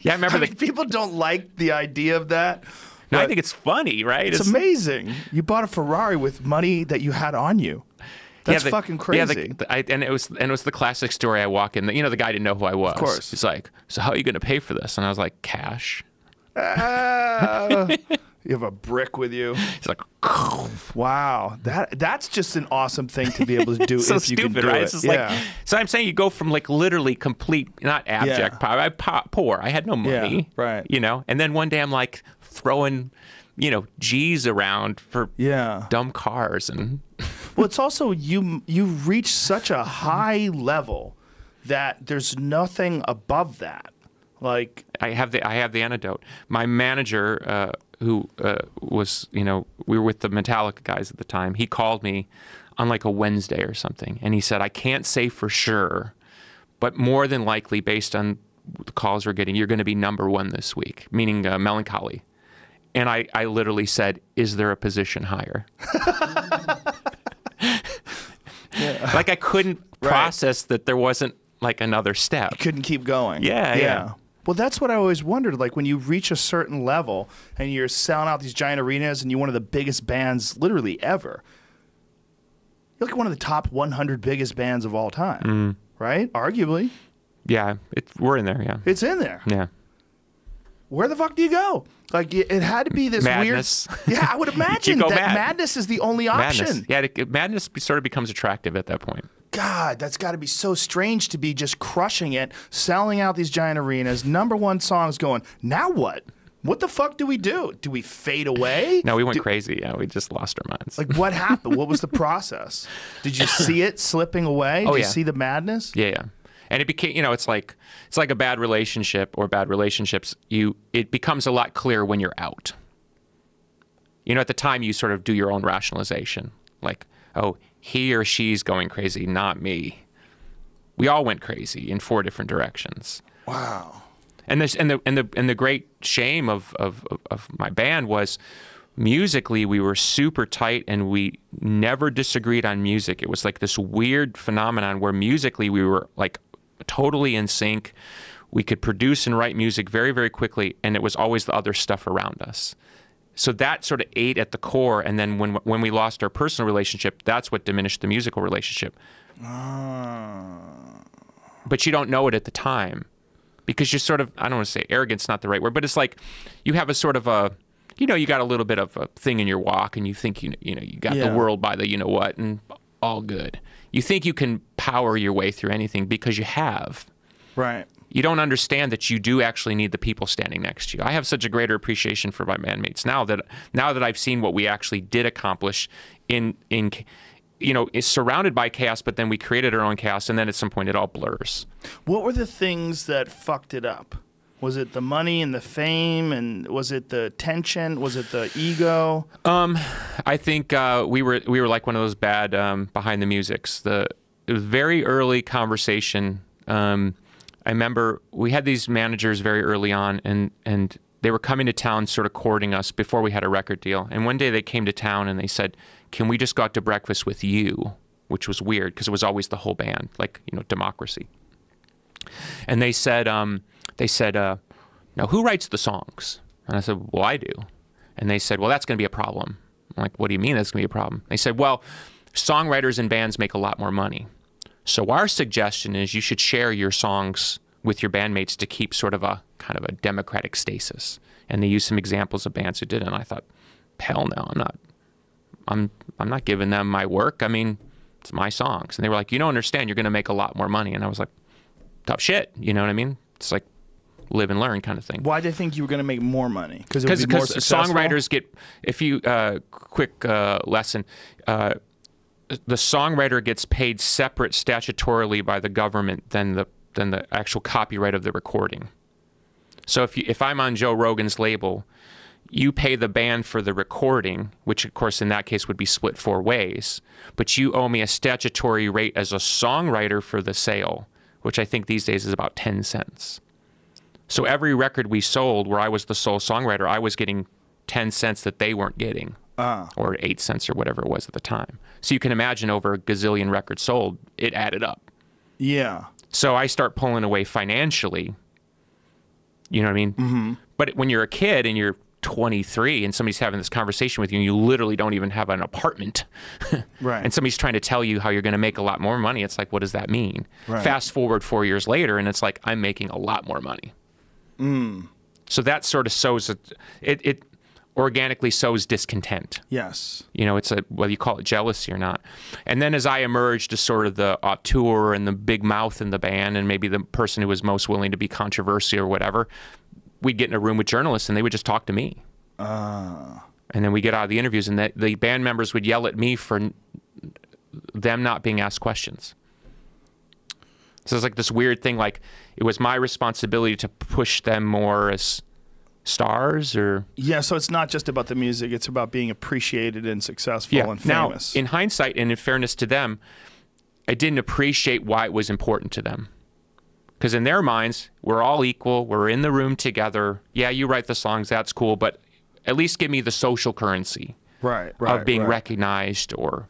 Yeah, I remember people don't like the idea of that. No, I think it's funny, right? It's amazing. You bought a Ferrari with money that you had on you. That's fucking crazy. Yeah, and it was the classic story. I walk in, you know, the guy didn't know who I was. Of course. He's like, so how are you going to pay for this? And I was like, cash. You have a brick with you. He's like, wow, that's just an awesome thing to be able to do. So if you stupid, can do right? it. It's just like, so I'm saying you go from like literally complete, not abject poor. I had no money, right? You know, and then one day I'm like throwing, you know, G's around for dumb cars and. Well, it's also you reach such a high level that there's nothing above that. Like I have the antidote. My manager, who was, you know, we were with the Metallica guys at the time. He called me on like a Wednesday or something, and he said, I can't say for sure, but more than likely, based on the calls we're getting, you're going to be #1 this week, meaning Melancholy. And I literally said, is there a position higher? Like I couldn't process that there wasn't like another step. You couldn't keep going. Yeah. Well, that's what I always wondered. Like when you reach a certain level and you're selling out these giant arenas and you're one of the biggest bands literally ever. You're like one of the top 100 biggest bands of all time, right? Arguably. Yeah, we're in there, yeah. It's in there. Yeah. Where the fuck do you go? Like it had to be this madness. Weird. Yeah, I would imagine that madness is the only option. Madness. Yeah, madness sort of becomes attractive at that point. God, that's got to be so strange to be just crushing it, selling out these giant arenas, #1 songs going, now what? What the fuck do we do? Do we fade away? No, we went crazy. Yeah, we just lost our minds. Like, what happened? What was the process? Did you see it slipping away? Did you see the madness? Yeah, yeah. And it became, you know, it's like a bad relationship or bad relationships. It becomes a lot clearer when you're out. You know, at the time you sort of do your own rationalization. Like, oh, he or she's going crazy, not me. We all went crazy in 4 different directions. Wow. And the great shame of my band was musically we were super tight and we never disagreed on music. It was like this weird phenomenon where musically we were like totally in sync. We could produce and write music very, very quickly, and it was always the other stuff around us. So that sort of ate at the core, and then when we lost our personal relationship, that's what diminished the musical relationship. But you don't know it at the time because you're sort of, I don't want to say arrogant's not the right word, but it's like you have a sort of a, you know, you got a little bit of a thing in your walk and you think, you know, you got the world by the you know what and all good. You think you can power your way through anything because you have. Right. You don't understand that you do actually need the people standing next to you. I have such a greater appreciation for my bandmates now that I've seen what we actually did accomplish in you know, is surrounded by chaos, but then we created our own chaos, and then at some point it all blurs. What were the things that fucked it up? Was it the money and the fame, and was it the tension? Was it the ego? I think we were like one of those bad behind the musics. It was very early conversation. I remember we had these managers very early on, and they were coming to town sort of courting us before we had a record deal. And one day they came to town and they said, can we just go out to breakfast with you? Which was weird because it was always the whole band, like, you know, democracy. And they said, now who writes the songs? And I said, well, I do. And they said, well, that's going to be a problem. I'm like, what do you mean that's going to be a problem? They said, well, songwriters and bands make a lot more money. So our suggestion is you should share your songs with your bandmates to keep sort of a kind of a democratic stasis. And they used some examples of bands who did it. And I thought, hell no, I'm not giving them my work. I mean, it's my songs. And they were like, you don't understand, you're going to make a lot more money. And I was like, tough shit. You know what I mean? It's like live and learn kind of thing. Why did they think you were going to make more money? Because songwriters get, if you, quick lesson, the songwriter gets paid separate statutorily by the government than the actual copyright of the recording. So if I'm on Joe Rogan's label, you pay the band for the recording, which of course in that case would be split 4 ways, but you owe me a statutory rate as a songwriter for the sale, which I think these days is about 10 cents. So every record we sold where I was the sole songwriter, I was getting 10 cents that they weren't getting, or 8 cents or whatever it was at the time. So you can imagine over a gazillion records sold, it added up. Yeah. So I start pulling away financially, you know what I mean? Mm-hmm. But when you're a kid and you're 23 and somebody's having this conversation with you and you literally don't even have an apartment, right? And somebody's trying to tell you how you're going to make a lot more money, it's like, what does that mean? Right. Fast forward 4 years later and it's like, I'm making a lot more money. So that sort of sows, it organically sows discontent. Yes. You know, it's whether you call it jealousy or not. And then as I emerged as sort of the auteur and the big mouth in the band and maybe the person who was most willing to be controversial or whatever, we'd get in a room with journalists and they would just talk to me. And then we get out of the interviews and the band members would yell at me for them not being asked questions. So it's like this weird thing, like it was my responsibility to push them more as stars, or so it's not just about the music, it's about being appreciated and successful and famous. Now, in hindsight and in fairness to them, I didn't appreciate why it was important to them. Because in their minds, we're all equal, we're in the room together. Yeah, you write the songs, that's cool, but at least give me the social currency of being recognized, or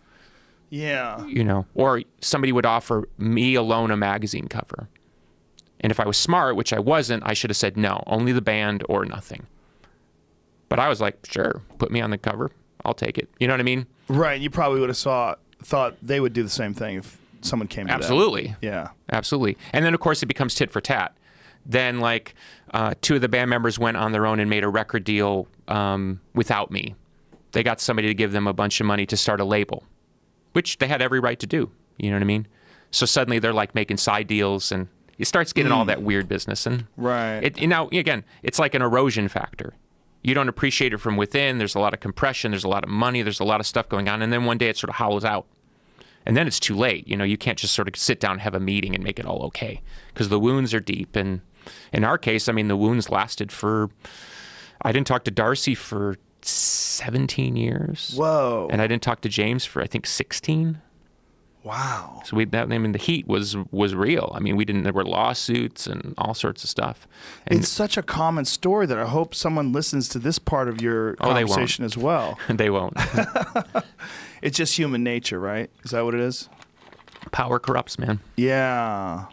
you know, or somebody would offer me alone a magazine cover. And if I was smart, which I wasn't, I should have said no, only the band or nothing. But I was like, sure, put me on the cover, I'll take it. You know what I mean? Right. You probably would have thought they would do the same thing if someone came to Absolutely. Them. Yeah. Absolutely. And then, of course, it becomes tit for tat. Then, like, 2 of the band members went on their own and made a record deal without me. They got somebody to give them a bunch of money to start a label, which they had every right to do. You know what I mean? So suddenly they're, like, making side deals and It starts getting all that weird business. And now, again, it's like an erosion factor. You don't appreciate it from within. There's a lot of compression. There's a lot of money. There's a lot of stuff going on. And then one day it sort of hollows out. And then it's too late. You know, you can't just sort of sit down and have a meeting and make it all okay. Because the wounds are deep. And in our case, I mean, the wounds lasted for... I didn't talk to Darcy for 17 years. Whoa. And I didn't talk to James for, I think, 16. Wow. So the heat was real. I mean, there were lawsuits and all sorts of stuff. And it's such a common story that I hope someone listens to this part of your conversation as well. They won't. It's just human nature, right? Is that what it is? Power corrupts, man. Yeah.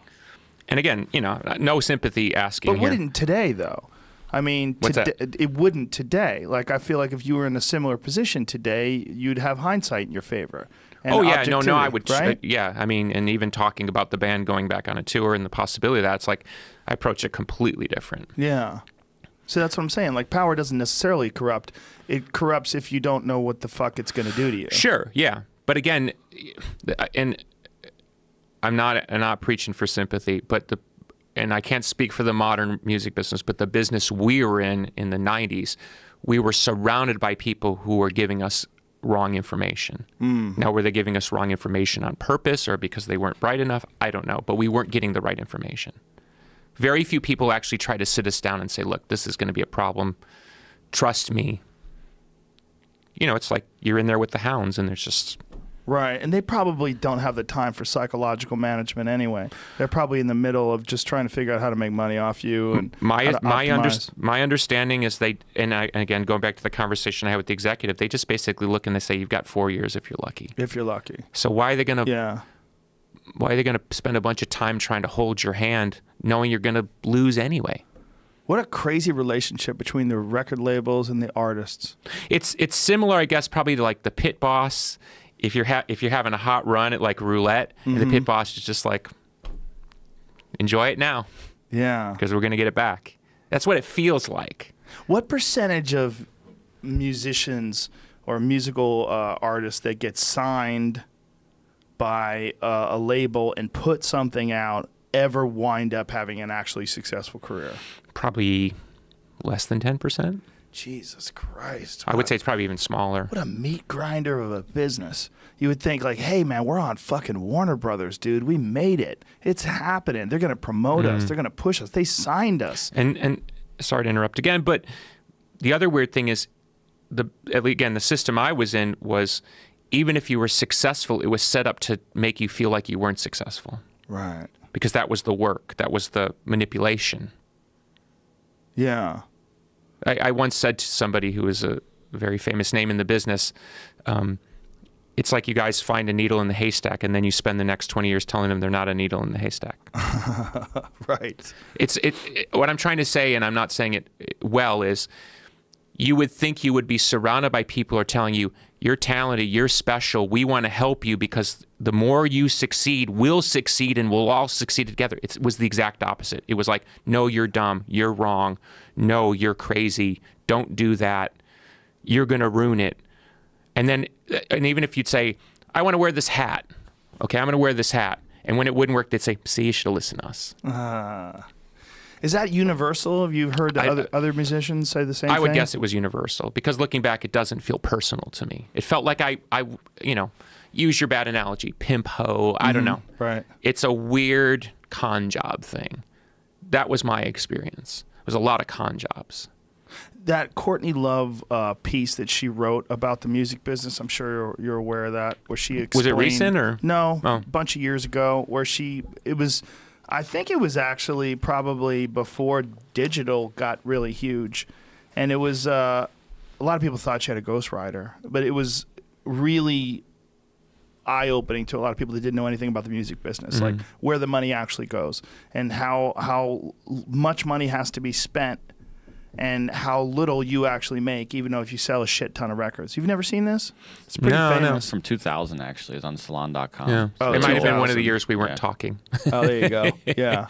And again, you know, no sympathy asking But wouldn't today, though? I mean, it wouldn't today. Like, I feel like if you were in a similar position today, you'd have hindsight in your favor. Oh, yeah. No, I would. Right? Yeah. I mean, and even talking about the band going back on a tour and the possibility of that, it's like I approach it completely different. Yeah. So that's what I'm saying. Like, power doesn't necessarily corrupt. It corrupts if you don't know what the fuck it's going to do to you. Sure. Yeah. But again, and I'm not preaching for sympathy, but and I can't speak for the modern music business, but the business we were in the 90s, we were surrounded by people who were giving us wrong information. Now, were they giving us wrong information on purpose or because they weren't bright enough? I don't know, but we weren't getting the right information. Very few people actually try to sit us down and say, look, this is going to be a problem. Trust me. You know, it's like you're in there with the hounds and there's just... Right, and they probably don't have the time for psychological management anyway. They're probably in the middle of just trying to figure out how to make money off you. And my understanding is again, going back to the conversation I had with the executive, they just basically look and they say you've got 4 years if you're lucky. If you're lucky. So why are they going to? Why are they going to spend a bunch of time trying to hold your hand, knowing you're going to lose anyway? What a crazy relationship between the record labels and the artists. It's similar, I guess, probably to like the pit boss. If you're having a hot run at like roulette, and the pit boss is just like, enjoy it now. Yeah. Because we're going to get it back. That's what it feels like. What percentage of musicians or musical artists that get signed by a label and put something out ever wind up having an actually successful career? Probably less than 10%. Jesus Christ. I would say it's probably even smaller. What a meat grinder of a business. You would think like, hey, man, we're on fucking Warner Brothers, dude. We made it. It's happening. They're going to promote us. They're going to push us. They signed us. And sorry to interrupt again, but the other weird thing is, the system I was in was even if you were successful, it was set up to make you feel like you weren't successful. Right. Because that was the work. That was the manipulation. Yeah. I once said to somebody who is a very famous name in the business, it's like you guys find a needle in the haystack and then you spend the next 20 years telling them they're not a needle in the haystack. Right. What I'm trying to say, and I'm not saying it well, is you would think you would be surrounded by people who are telling you, you're talented, you're special, we want to help you because the more you succeed, we'll succeed and we'll all succeed together. It was the exact opposite. It was like, no, you're dumb, you're wrong, no, you're crazy, don't do that, you're going to ruin it. And even if you'd say, I want to wear this hat, okay, I'm going to wear this hat. And when it wouldn't work, they'd say, see, you should have listened to us. Is that universal? Have you heard other musicians say the same thing? I would guess it was universal because looking back, it doesn't feel personal to me. It felt like I use your bad analogy, pimp hoe, I don't know. Right. It's a weird con job thing. That was my experience. It was a lot of con jobs. That Courtney Love piece that she wrote about the music business, I'm sure you're aware of that, where she explained... Was it recent or? No, a bunch of years ago, where I think it was actually probably before digital got really huge. And it was, a lot of people thought she had a ghostwriter, but it was really eye-opening to a lot of people that didn't know anything about the music business, like where the money actually goes and how much money has to be spent and how little you actually make, even though if you sell a shit ton of records. You've never seen this? It's pretty famous. No. It's from 2000, actually. It's on salon.com. Yeah. Oh, it might have been one of the years we weren't talking. Oh, there you go. Yeah.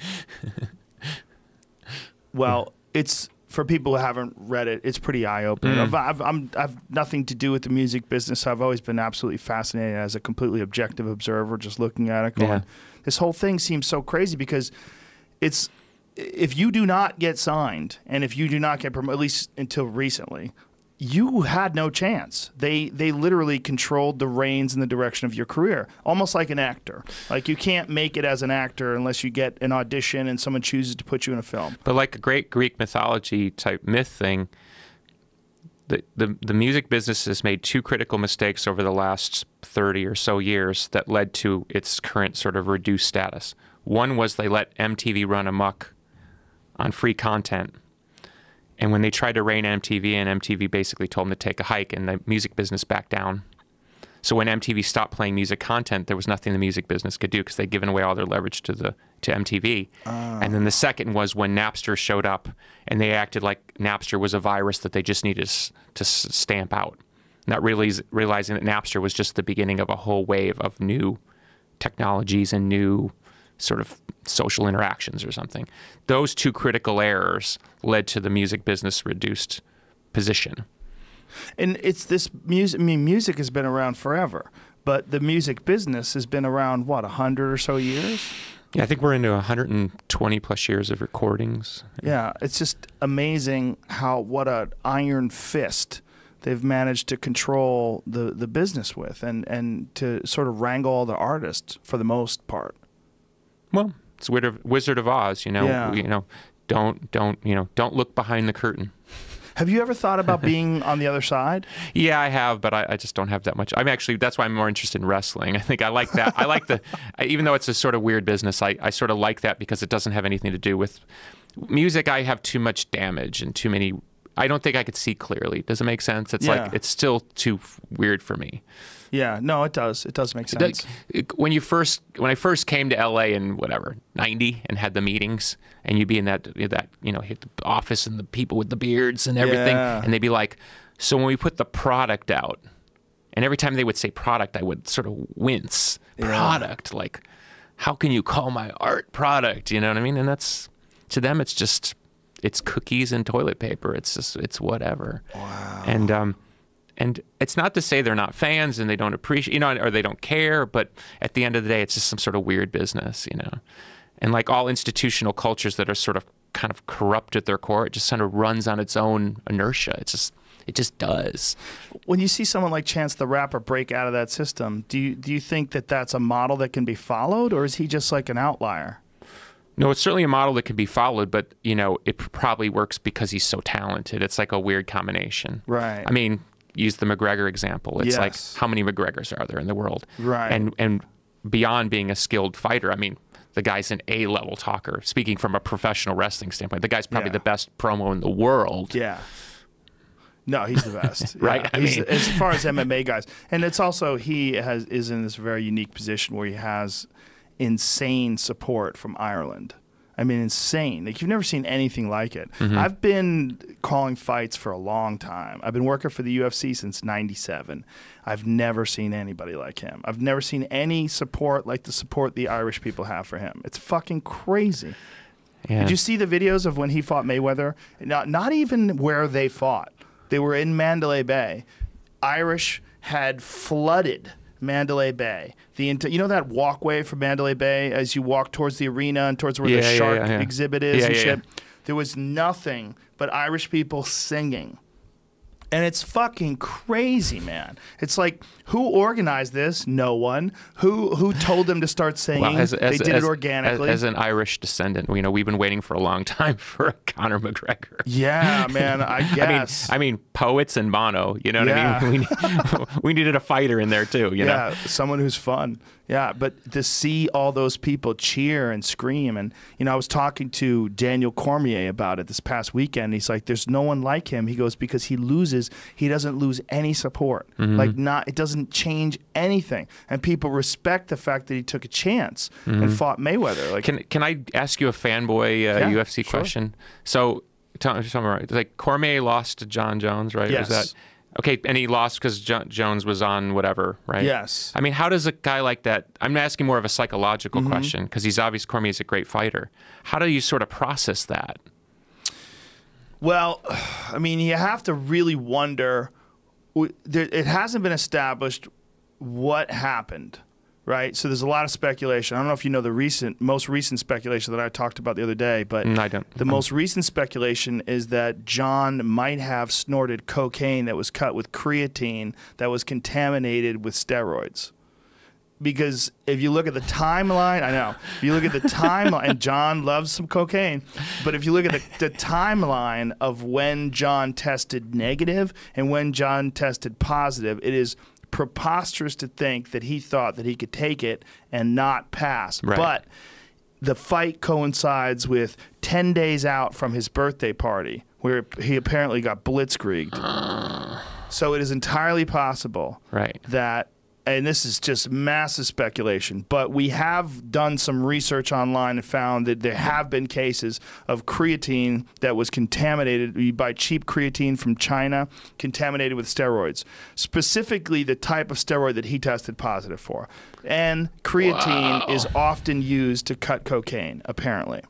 Well, it's for people who haven't read it, it's pretty eye-opening. I've nothing to do with the music business. I've always been absolutely fascinated as a completely objective observer, just looking at it, going, this whole thing seems so crazy because it's if you do not get signed and if you do not get promoted, at least until recently, you had no chance. They literally controlled the reins in the direction of your career, almost like an actor. Like you can't make it as an actor unless you get an audition and someone chooses to put you in a film. But like a great Greek mythology type myth thing, the music business has made two critical mistakes over the last 30 or so years that led to its current sort of reduced status. One was they let MTV run amok on free content. And when they tried to rein MTV in, MTV basically told them to take a hike, and the music business backed down. So when MTV stopped playing music content, there was nothing the music business could do because they'd given away all their leverage to MTV. And then the second was when Napster showed up, and they acted like Napster was a virus that they just needed to stamp out, not really realizing that Napster was just the beginning of a whole wave of new technologies and new sort of social interactions or something. Those two critical errors led to the music business reduced position. And it's this music. I mean, music has been around forever, but the music business has been around what, 100 or so years? Yeah, I think we're into 120 plus years of recordings. Yeah, it's just amazing what an iron fist they've managed to control the business with, and to sort of wrangle all the artists for the most part. Well, it's Wizard of Oz, you know. Yeah. You know, don't look behind the curtain. Have you ever thought about being on the other side? Yeah, I have, but I just don't have that much. I'm actually, that's why I'm more interested in wrestling. I think I like that. I like even though it's a sort of weird business, I sort of like that because it doesn't have anything to do with music. I have too much damage and too many. I don't think I could see clearly. Does it make sense? It's like it's still too weird for me. Yeah, no, it does. It does make sense. When I first came to LA in whatever 90 and had the meetings, and you'd be in that hit the office and the people with the beards and everything, and they'd be like, so when we put the product out, and every time they would say product, I would sort of wince. Product, like, how can you call my art product? You know what I mean? And that's, to them, it's just, it's cookies and toilet paper. It's just, it's whatever. Wow. And it's not to say they're not fans and they don't appreciate, or they don't care, but at the end of the day, it's just some sort of weird business, And like all institutional cultures that are sort of kind of corrupt at their core, it just sort of runs on its own inertia. It just does. When you see someone like Chance the Rapper break out of that system, do you think that that's a model that can be followed, or is he just like an outlier? No, it's certainly a model that can be followed, but it probably works because he's so talented. It's like a weird combination. Right. I mean, use the McGregor example. It's like, how many McGregors are there in the world? Right. And beyond being a skilled fighter, I mean, the guy's an A-level talker. Speaking from a professional wrestling standpoint, the guy's probably the best promo in the world. Yeah. No, he's the best. Right? I mean, as far as MMA guys. And it's also, is in this very unique position where he has insane support from Ireland. I mean, insane. Like, you've never seen anything like it. Mm-hmm. I've been calling fights for a long time. I've been working for the UFC since '97. I've never seen anybody like him. I've never seen any support like the support the Irish people have for him. It's fucking crazy. Yeah. Did you see the videos of when he fought Mayweather? Not even where they fought. They were in Mandalay Bay. Irish had flooded Mandalay Bay. You know that walkway from Mandalay Bay as you walk towards the arena and towards where the shark exhibit is and shit? There was nothing but Irish people singing. And it's fucking crazy, man. It's like, who organized this? No one. Who told them to start singing? Well, they did it organically. As an Irish descendant, we've been waiting for a long time for a Conor McGregor. Yeah, man, I guess. I mean, poets and Bono, you know what I mean? We needed a fighter in there too, you know? Yeah, someone who's fun. Yeah, but to see all those people cheer and scream, and I was talking to Daniel Cormier about it this past weekend. He's like, "There's no one like him." He goes, because he doesn't lose any support. Mm-hmm. It doesn't change anything, and people respect the fact that he took a chance and fought Mayweather. Like, can I ask you a fanboy UFC question? So, tell me, like, Cormier lost to John Jones, right? Yes. Was that? Okay, and he lost because Jones was on whatever, right? Yes. I mean, how does a guy like that, I'm asking more of a psychological question, because Cormier's a great fighter. How do you sort of process that? Well, I mean, you have to really wonder, it hasn't been established what happened, right? So there's a lot of speculation. I don't know if you know the most recent speculation that I talked about the other day, but I don't. The most recent speculation is that John might have snorted cocaine that was cut with creatine that was contaminated with steroids. Because if you look at the timeline, I know, if you look at the timeline, and John loves some cocaine, but if you look at the timeline of when John tested negative and when John tested positive, it is preposterous to think that he thought that he could take it and not pass. Right. But the fight coincides with 10 days out from his birthday party, where he apparently got blitzkrieged. So it is entirely possible that, and this is just massive speculation, but we have done some research online and found that there have been cases of creatine that was contaminated. You buy cheap creatine from China, contaminated with steroids, specifically the type of steroid that he tested positive for. And creatine is often used to cut cocaine, apparently.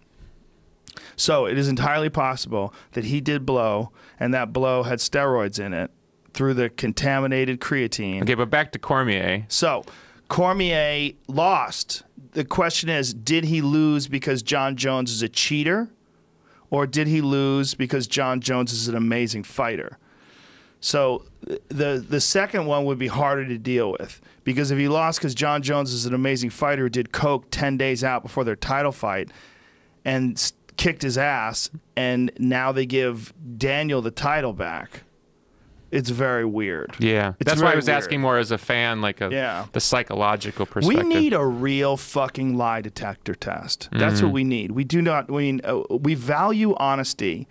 So it is entirely possible that he did blow, and that blow had steroids in it, through the contaminated creatine. Okay, but back to Cormier. So, Cormier lost. The question is, did he lose because John Jones is a cheater? Or did he lose because John Jones is an amazing fighter? So, the second one would be harder to deal with. Because if he lost because John Jones is an amazing fighter who did coke 10 days out before their title fight and kicked his ass, and now they give Daniel the title back, it's very weird. Yeah. That's why I was asking more as a fan, like the psychological perspective. We need a real fucking lie detector test. That's what we need. We do not, we value honesty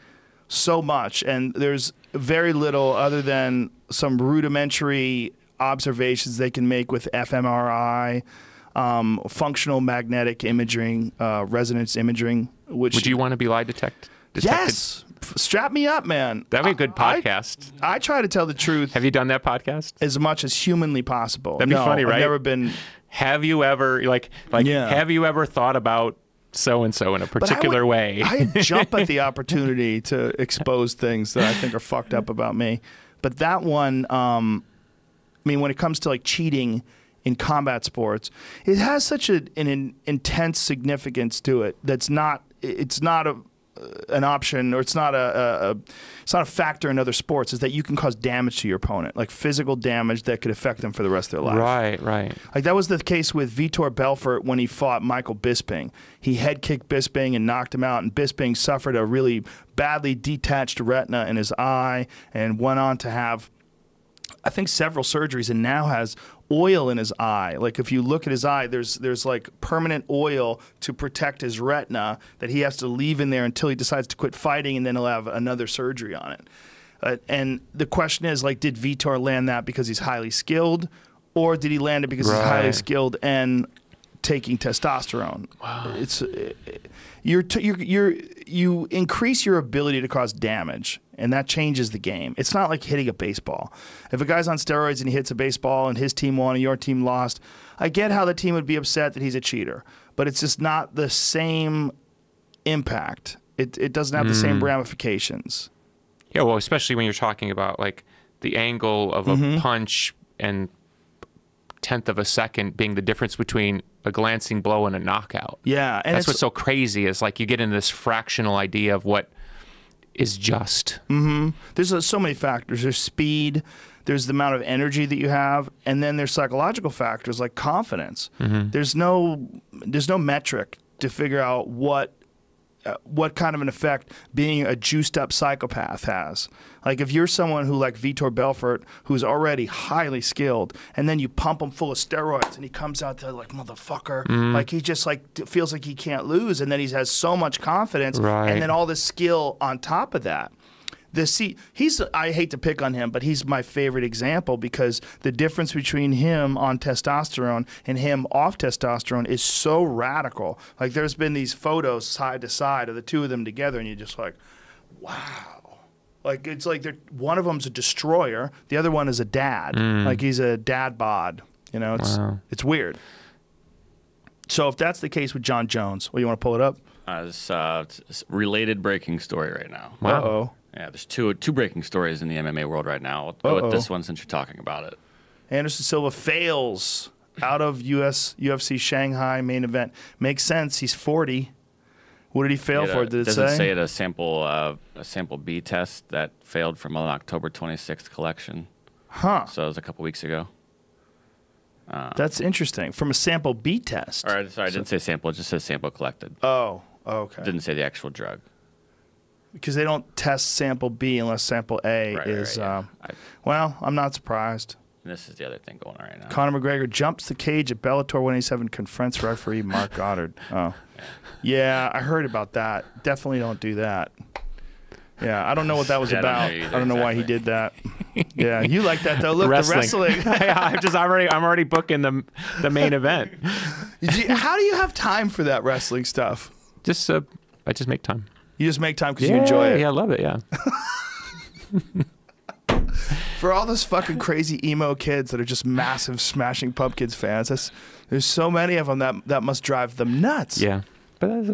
so much, and there's very little other than some rudimentary observations they can make with fMRI, functional magnetic imaging, resonance imaging. Would you want to be lie detected? Yes. Strap me up, man. That'd be a good podcast. I try to tell the truth. Have you done that podcast? As much as humanly possible. That'd be funny, right? I've never been. Have you ever have you ever thought about so and so in a particular way? I jump at the opportunity to expose things that I think are fucked up about me. But that one, I mean, when it comes to like cheating in combat sports, it has such an intense significance to it. It's not an option, or it's not a factor in other sports, is that you can cause damage to your opponent, like physical damage that could affect them for the rest of their life. Right. Like that was the case with Vitor Belfort when he fought Michael Bisping. He head kicked Bisping and knocked him out, and Bisping suffered a really badly detached retina in his eye and went on to have, I think, several surgeries, and now has oil in his eye. Like if you look at his eye, there's like permanent oil to protect his retina that he has to leave in there until he decides to quit fighting, and then he'll have another surgery on it. And the question is, like, did Vitor land that because he's highly skilled, or did he land it because he's highly skilled and taking testosterone? Wow. It's you increase your ability to cause damage, and that changes the game. It's not like hitting a baseball. If a guy's on steroids and he hits a baseball and his team won and your team lost, I get how the team would be upset that he's a cheater, but it's just not the same impact. It doesn't have the same ramifications. Yeah, well, especially when you're talking about like the angle of a punch and tenth of a second being the difference between a glancing blow and a knockout. Yeah, and that's what's so crazy is like you get into this fractional idea of what is just. There's so many factors. There's speed, there's the amount of energy that you have, and then there's psychological factors like confidence. There's no metric to figure out what kind of an effect being a juiced up psychopath has. Like if you're someone who, like Vitor Belfort, who's already highly skilled, and then you pump him full of steroids and he comes out there like, motherfucker, like he just like feels like he can't lose, and then he has so much confidence, and then all this skill on top of that. I hate to pick on him, but he's my favorite example because the difference between him on testosterone and him off testosterone is so radical. Like there's been these photos side to side of the two of them together, and you're just like, wow. Like it's like one of them's a destroyer, the other one is a dad. Like he's a dad bod. You know, it's weird. So if that's the case with John Jones, you want to pull it up? It's a related breaking story right now. Wow. Uh-oh. Yeah, there's two breaking stories in the MMA world right now. I'll go with this one since you're talking about it. Anderson Silva fails out of UFC Shanghai main event. Makes sense. He's 40. What did he fail for? Did it doesn't say it a sample B test that failed from an October 26th collection. Huh. So it was a couple weeks ago. That's interesting. From a sample B test. All right, sorry, I didn't say sample. It just says sample collected. Oh, okay. It didn't say the actual drug. Because they don't test sample B unless sample A is. Yeah. Well, I'm not surprised. This is the other thing going on right now. Conor McGregor jumps the cage at Bellator 187, confronts referee Mark Goddard. Oh. Yeah, I heard about that. Definitely don't do that. Yeah, I don't know what that was about. I don't know why he did that. Yeah, you like that though. Look, the wrestling. I'm already booking the main event. How do you have time for that wrestling stuff? I just make time. You just make time because you enjoy it. Yeah, I love it. Yeah. For all those fucking crazy emo kids that are just massive Smashing Pumpkins fans, there's so many of them that must drive them nuts. Yeah, but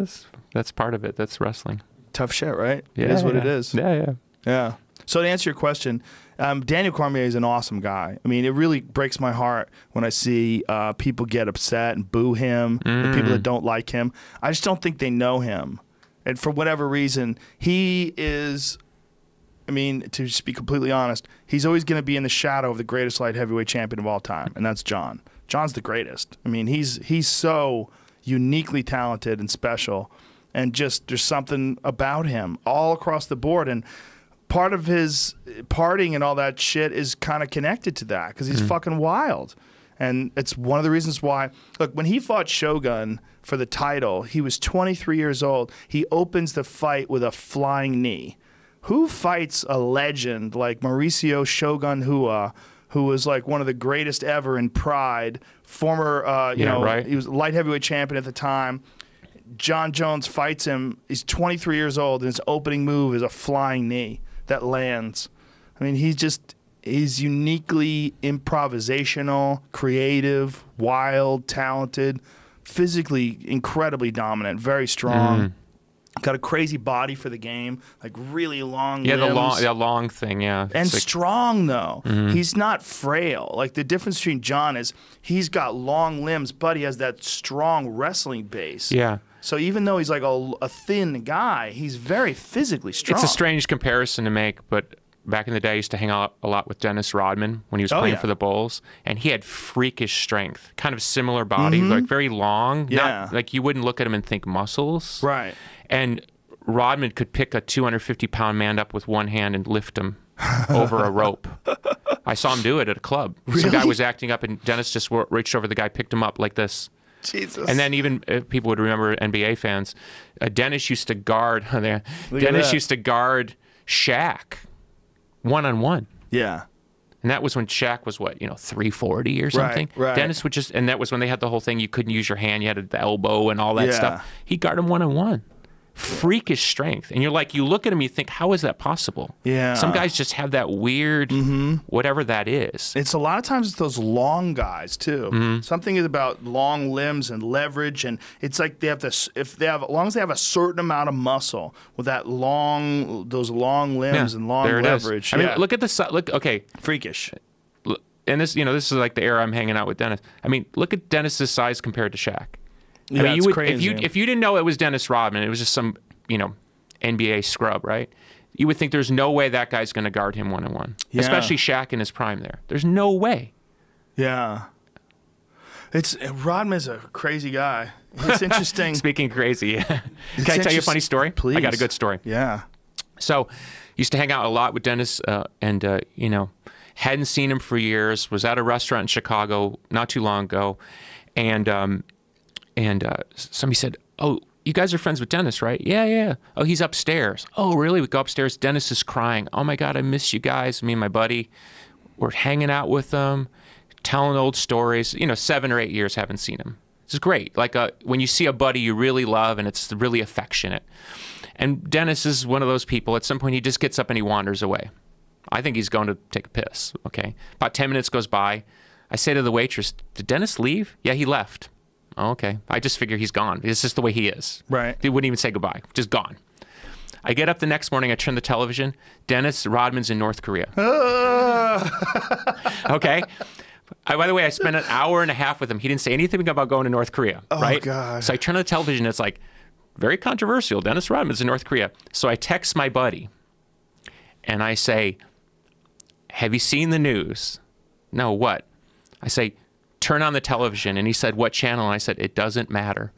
that's part of it. That's wrestling. Tough shit, right? Yeah, it is what it is. Yeah. So to answer your question, Daniel Cormier is an awesome guy. I mean, it really breaks my heart when I see people get upset and boo him, the people that don't like him. I just don't think they know him. And for whatever reason, he is, I mean, to just be completely honest, he's always going to be in the shadow of the greatest light heavyweight champion of all time, and that's John. John's the greatest. I mean, he's so uniquely talented and special, and just there's something about him all across the board. And part of his partying and all that shit is kind of connected to that because he's fucking wild. And it's one of the reasons why, look, when he fought Shogun for the title, he was 23 years old. He opens the fight with a flying knee. Who fights a legend like Mauricio Shogun Hua, who was like one of the greatest ever in Pride, former, right. He was light heavyweight champion at the time. John Jones fights him. He's 23 years old, and his opening move is a flying knee that lands. I mean, he's uniquely improvisational, creative, wild, talented, physically incredibly dominant, very strong. Got a crazy body for the game, like really long limbs. The long thing, yeah. And strong, though. He's not frail. Like, the difference between John is he's got long limbs, but he has that strong wrestling base. Yeah. So even though he's like a thin guy, he's very physically strong. It's a strange comparison to make, but back in the day, I used to hang out a lot with Dennis Rodman when he was playing for the Bulls, and he had freakish strength, kind of similar body, like very long. Yeah. Not, like you wouldn't look at him and think muscles. Right. And Rodman could pick a 250-pound man up with one hand and lift him over a rope. I saw him do it at a club. Really? Some guy was acting up, and Dennis just reached over the guy, picked him up like this. Jesus. And then even people would remember, NBA fans, Dennis used to guard used to guard Shaq one-on-one. Yeah. And that was when Shaq was, 340 or something? Right. Dennis would just, and that was when they had the whole thing, you couldn't use your hand, you had the elbow and all that stuff. He guarded him one-on-one. Freakish strength. And you're like, you look at him, you think, how is that possible? Yeah. Some guys just have that weird, whatever that is. It's a lot of times it's those long guys too. Something is about long limbs and leverage, and it's like they have this. As long as they have a certain amount of muscle with those long limbs and long leverage. I mean, look at the okay, freakish. And this, this is like the era I'm hanging out with Dennis. I mean, look at Dennis's size compared to Shaq. I mean, you would, crazy. If you didn't know it was Dennis Rodman, it was just some, NBA scrub, right? You would think there's no way that guy's going to guard him one-on-one, especially Shaq in his prime there. There's no way. Yeah. Rodman's a crazy guy. It's interesting. Speaking crazy, Can I tell you a funny story? Please. I got a good story. Yeah. So, used to hang out a lot with Dennis, and hadn't seen him for years. Was at a restaurant in Chicago not too long ago, and somebody said, "Oh, you guys are friends with Dennis, right?" Yeah. Oh, he's upstairs. Oh, really? We go upstairs. Dennis is crying. Oh my God, I miss you guys. Me and my buddy, we're hanging out with them, telling old stories. 7 or 8 years haven't seen him. It's great. Like when you see a buddy you really love and it's really affectionate. And Dennis is one of those people. At some point, he just gets up and he wanders away. I think he's going to take a piss. Okay. About 10 minutes goes by. I say to the waitress, "Did Dennis leave?" "Yeah, he left." "Oh, okay. I just figure he's gone. It's just the way he is." Right. He wouldn't even say goodbye. Just gone. I get up the next morning. I turn the television. Dennis Rodman's in North Korea. Okay. By the way, I spent an hour and a half with him. He didn't say anything about going to North Korea, right? Oh, God. So I turn on the television. It's like, very controversial. Dennis Rodman's in North Korea. So I text my buddy, and I say, have you seen the news? No, what? I say, turn on the television. And he said, what channel? And I said, it doesn't matter.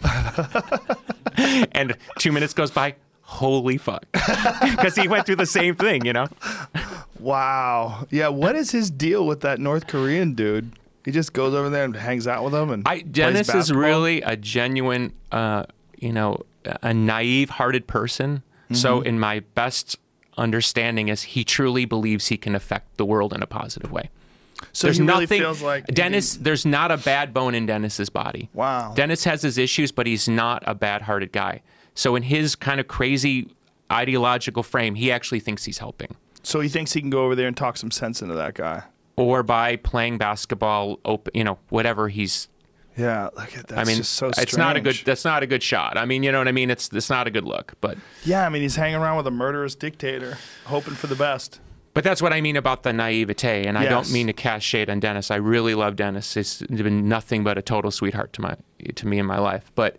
And 2 minutes goes by. Holy fuck. Because he went through the same thing, you know? Wow. Yeah, what is his deal with that North Korean dude? He just goes over there and hangs out with them and Dennis plays is really a genuine, you know, a naive-hearted person. So in my best understanding is he truly believes he can affect the world in a positive way. So there's he really nothing, feels like Dennis, there's not a bad bone in Dennis's body. Wow. Dennis has his issues, but he's not a bad-hearted guy. So in his kind of crazy ideological frame, he actually thinks he's helping. So he thinks he can go over there and talk some sense into that guy. Or by playing basketball, you know, whatever he's. Yeah, look at that. I mean, just so strange. it's not a good. That's not a good shot. I mean, you know what I mean. It's not a good look. But yeah, I mean, he's hanging around with a murderous dictator, hoping for the best. But that's what I mean about the naivete, and I don't mean to cast shade on Dennis. I really love Dennis. He's been nothing but a total sweetheart to me in my life. But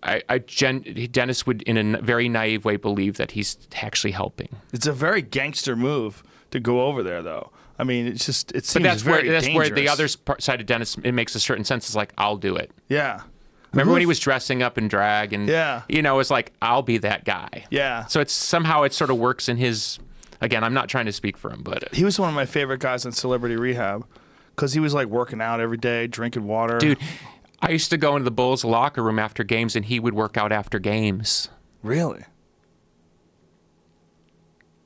Dennis would, in a very naive way, believe that he's actually helping. It's a very gangster move to go over there, though. I mean, it seems that's very dangerous. Where the other side of Dennis, it makes a certain sense. It's like, I'll do it. Yeah. Remember when he was dressing up in drag and, you know, it's like, I'll be that guy. Yeah. So somehow it sort of works in his, again, I'm not trying to speak for him, but. He was one of my favorite guys in Celebrity Rehab because he was like working out every day, drinking water. Dude, I used to go into the Bulls locker room after games and he would work out after games. Really?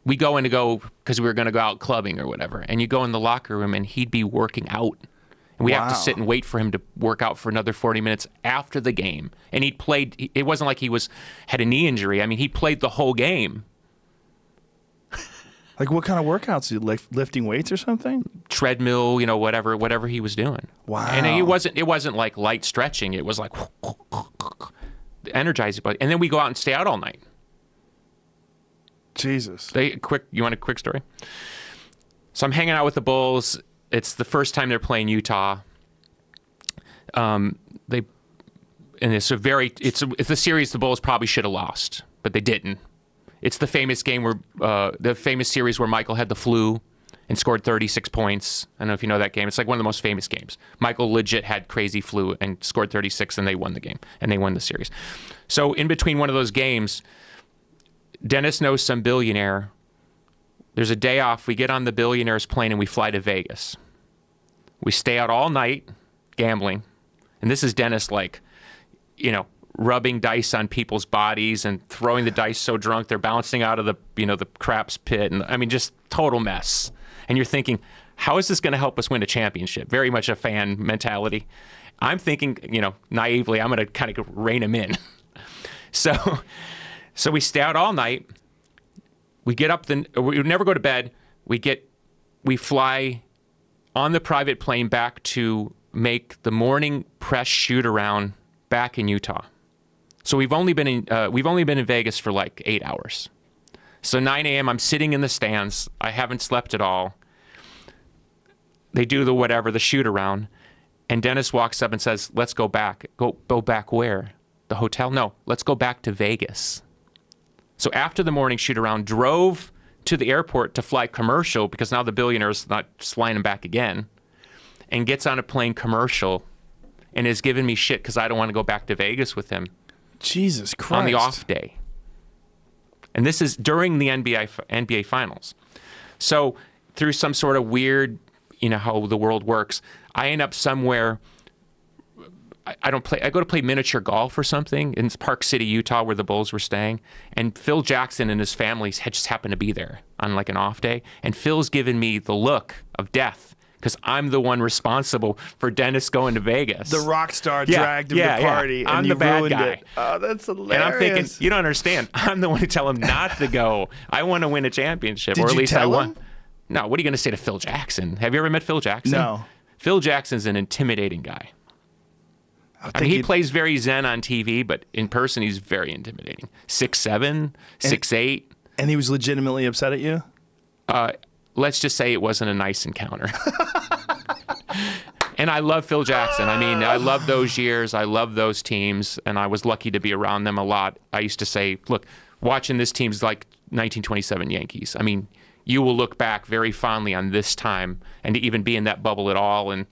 We go because we were going to go out clubbing or whatever, and you go in the locker room and he'd be working out. And we have to sit and wait for him to work out for another 40 minutes after the game. And he played, it wasn't like he had a knee injury. I mean, he played the whole game. Like what kind of workouts? Like lifting weights or something? Treadmill, you know, whatever he was doing. Wow. And it wasn't like light stretching. It was like energizing. And then we go out and stay out all night. Jesus. You want a quick story? So I'm hanging out with the Bulls. It's the first time they're playing Utah. It's a series the Bulls probably should have lost, but they didn't. It's the famous game the famous series where Michael had the flu and scored 36 points. I don't know if you know that game. It's like one of the most famous games. Michael legit had crazy flu and scored 36, and they won the game, and they won the series. So in between one of those games, Dennis knows some billionaire. There's a day off. We get on the billionaire's plane and we fly to Vegas. We stay out all night gambling. And this is Dennis, like, you know, rubbing dice on people's bodies and throwing the dice so drunk they're bouncing out of the, you know, the craps pit. And I mean, just total mess. And you're thinking, how is this going to help us win a championship? Very much a fan mentality. I'm thinking, you know, naively, I'm going to kind of rein him in. So we stay out all night. We get up, we never go to bed. We fly on the private plane back to make the morning press shoot around back in Utah. So we've only been in Vegas for like 8 hours. So 9 a.m. I'm sitting in the stands. I haven't slept at all. They do the shoot around, and Dennis walks up and says, "Let's go back." Go back where? The hotel? No, let's go back to Vegas. So after the morning shoot around, drove to the airport to fly commercial because now the billionaire's not flying him back again, and gets on a plane commercial and is giving me shit because I don't want to go back to Vegas with him. Jesus Christ. On the off day. And this is during the NBA Finals. So through some sort of weird, you know, how the world works, I end up somewhere. I go to play miniature golf or something in Park City, Utah, where the Bulls were staying. And Phil Jackson and his family just happened to be there on like an off day. And Phil's given me the look of death because I'm the one responsible for Dennis going to Vegas. The rock star dragged him to party, and I'm you the bad ruined guy. it. Oh, that's hilarious. And I'm thinking, you don't understand. I'm the one to tell him not to go. I want to win a championship, Did or at you least tell I want. him? No, what are you going to say to Phil Jackson? Have you ever met Phil Jackson? No. Phil Jackson's an intimidating guy. I mean, he plays very zen on TV, but in person, he's very intimidating. 6'7", 6'8". And he was legitimately upset at you? Let's just say it wasn't a nice encounter. And I love Phil Jackson. I mean, I love those years. I love those teams, and I was lucky to be around them a lot. I used to say, look, watching this team's like 1927 Yankees. I mean, you will look back very fondly on this time and to even be in that bubble at all, and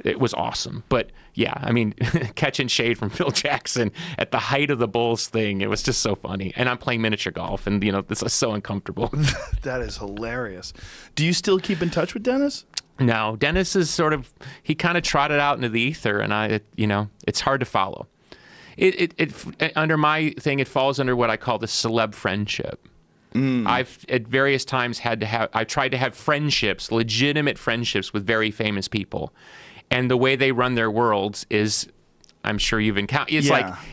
it was awesome. But yeah, I mean, catching shade from Phil Jackson at the height of the Bulls thing, it was just so funny. And I'm playing miniature golf, and, you know, this is so uncomfortable. That is hilarious. Do you still keep in touch with Dennis? No, Dennis is sort of, he kind of trotted out into the ether, and you know, it's hard to follow. Under my thing, it falls under what I call the celeb friendship. I've at various times I've tried to have friendships, legitimate friendships with very famous people. And the way they run their worlds is, I'm sure you've encountered,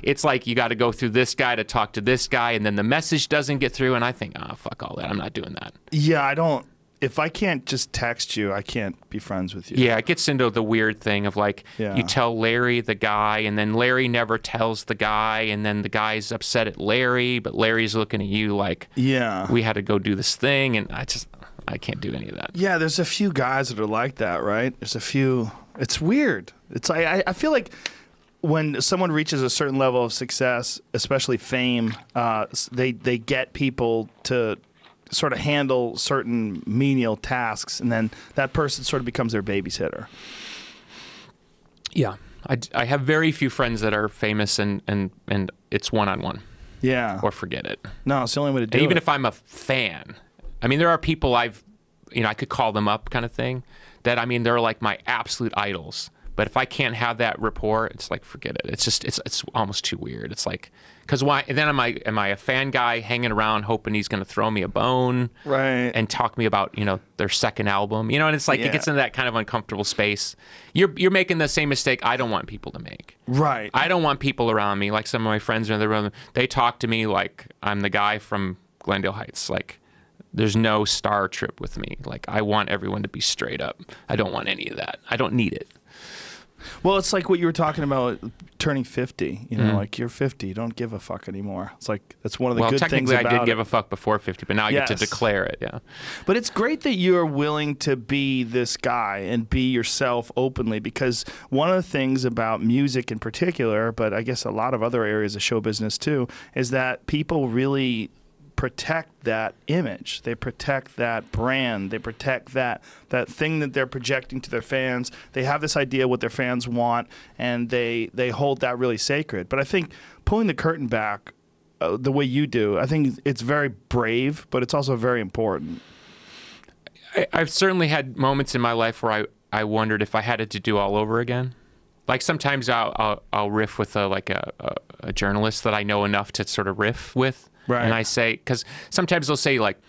it's like you got to go through this guy to talk to this guy, and then the message doesn't get through, and I think, oh, fuck all that. I'm not doing that. Yeah, I don't. If I can't just text you, I can't be friends with you. Yeah, it gets into the weird thing of like, you tell Larry the guy, and then Larry never tells the guy, and then the guy's upset at Larry, but Larry's looking at you like, we had to go do this thing, and I can't do any of that. Yeah, there's a few guys that are like that, right? There's a few. It's weird. It's like, I feel like when someone reaches a certain level of success, especially fame, they get people to sort of handle certain menial tasks, and then that person sort of becomes their babysitter. Yeah. I have very few friends that are famous, and it's one-on-one. Yeah. Or forget it. No, it's the only way to do it. Even if I'm a fan. I mean, there are people I could call them up kind of thing, that, I mean, they're like my absolute idols. But if I can't have that rapport, it's like, forget it. It's just, it's almost too weird. It's like, because why? And then am I a fan guy hanging around hoping he's going to throw me a bone, right? And talk to me about, you know, their second album, you know? And it's like, it gets into that kind of uncomfortable space. You're making the same mistake I don't want people to make. Right. I don't want people around me, like some of my friends in the room, they talk to me like I'm the guy from Glendale Heights. Like, there's no star trip with me. Like, I want everyone to be straight up. I don't want any of that. I don't need it. Well, it's like what you were talking about turning 50. You know, like, you're 50, you don't give a fuck anymore. It's like, that's one of the good things about it. Well, technically I did give a fuck before 50, but now I get to declare it, yeah. But it's great that you're willing to be this guy and be yourself openly, because one of the things about music in particular, but I guess a lot of other areas of show business too, is that people really protect that image. They protect that brand. They protect that thing that they're projecting to their fans. They have this idea what their fans want, and they hold that really sacred. But I think pulling the curtain back the way you do, I think it's very brave, but it's also very important. I've certainly had moments in my life where I wondered if I had it to do all over again. Like, sometimes I'll riff with a journalist that I know enough to sort of riff with. Right. And I say, because sometimes they'll say, like,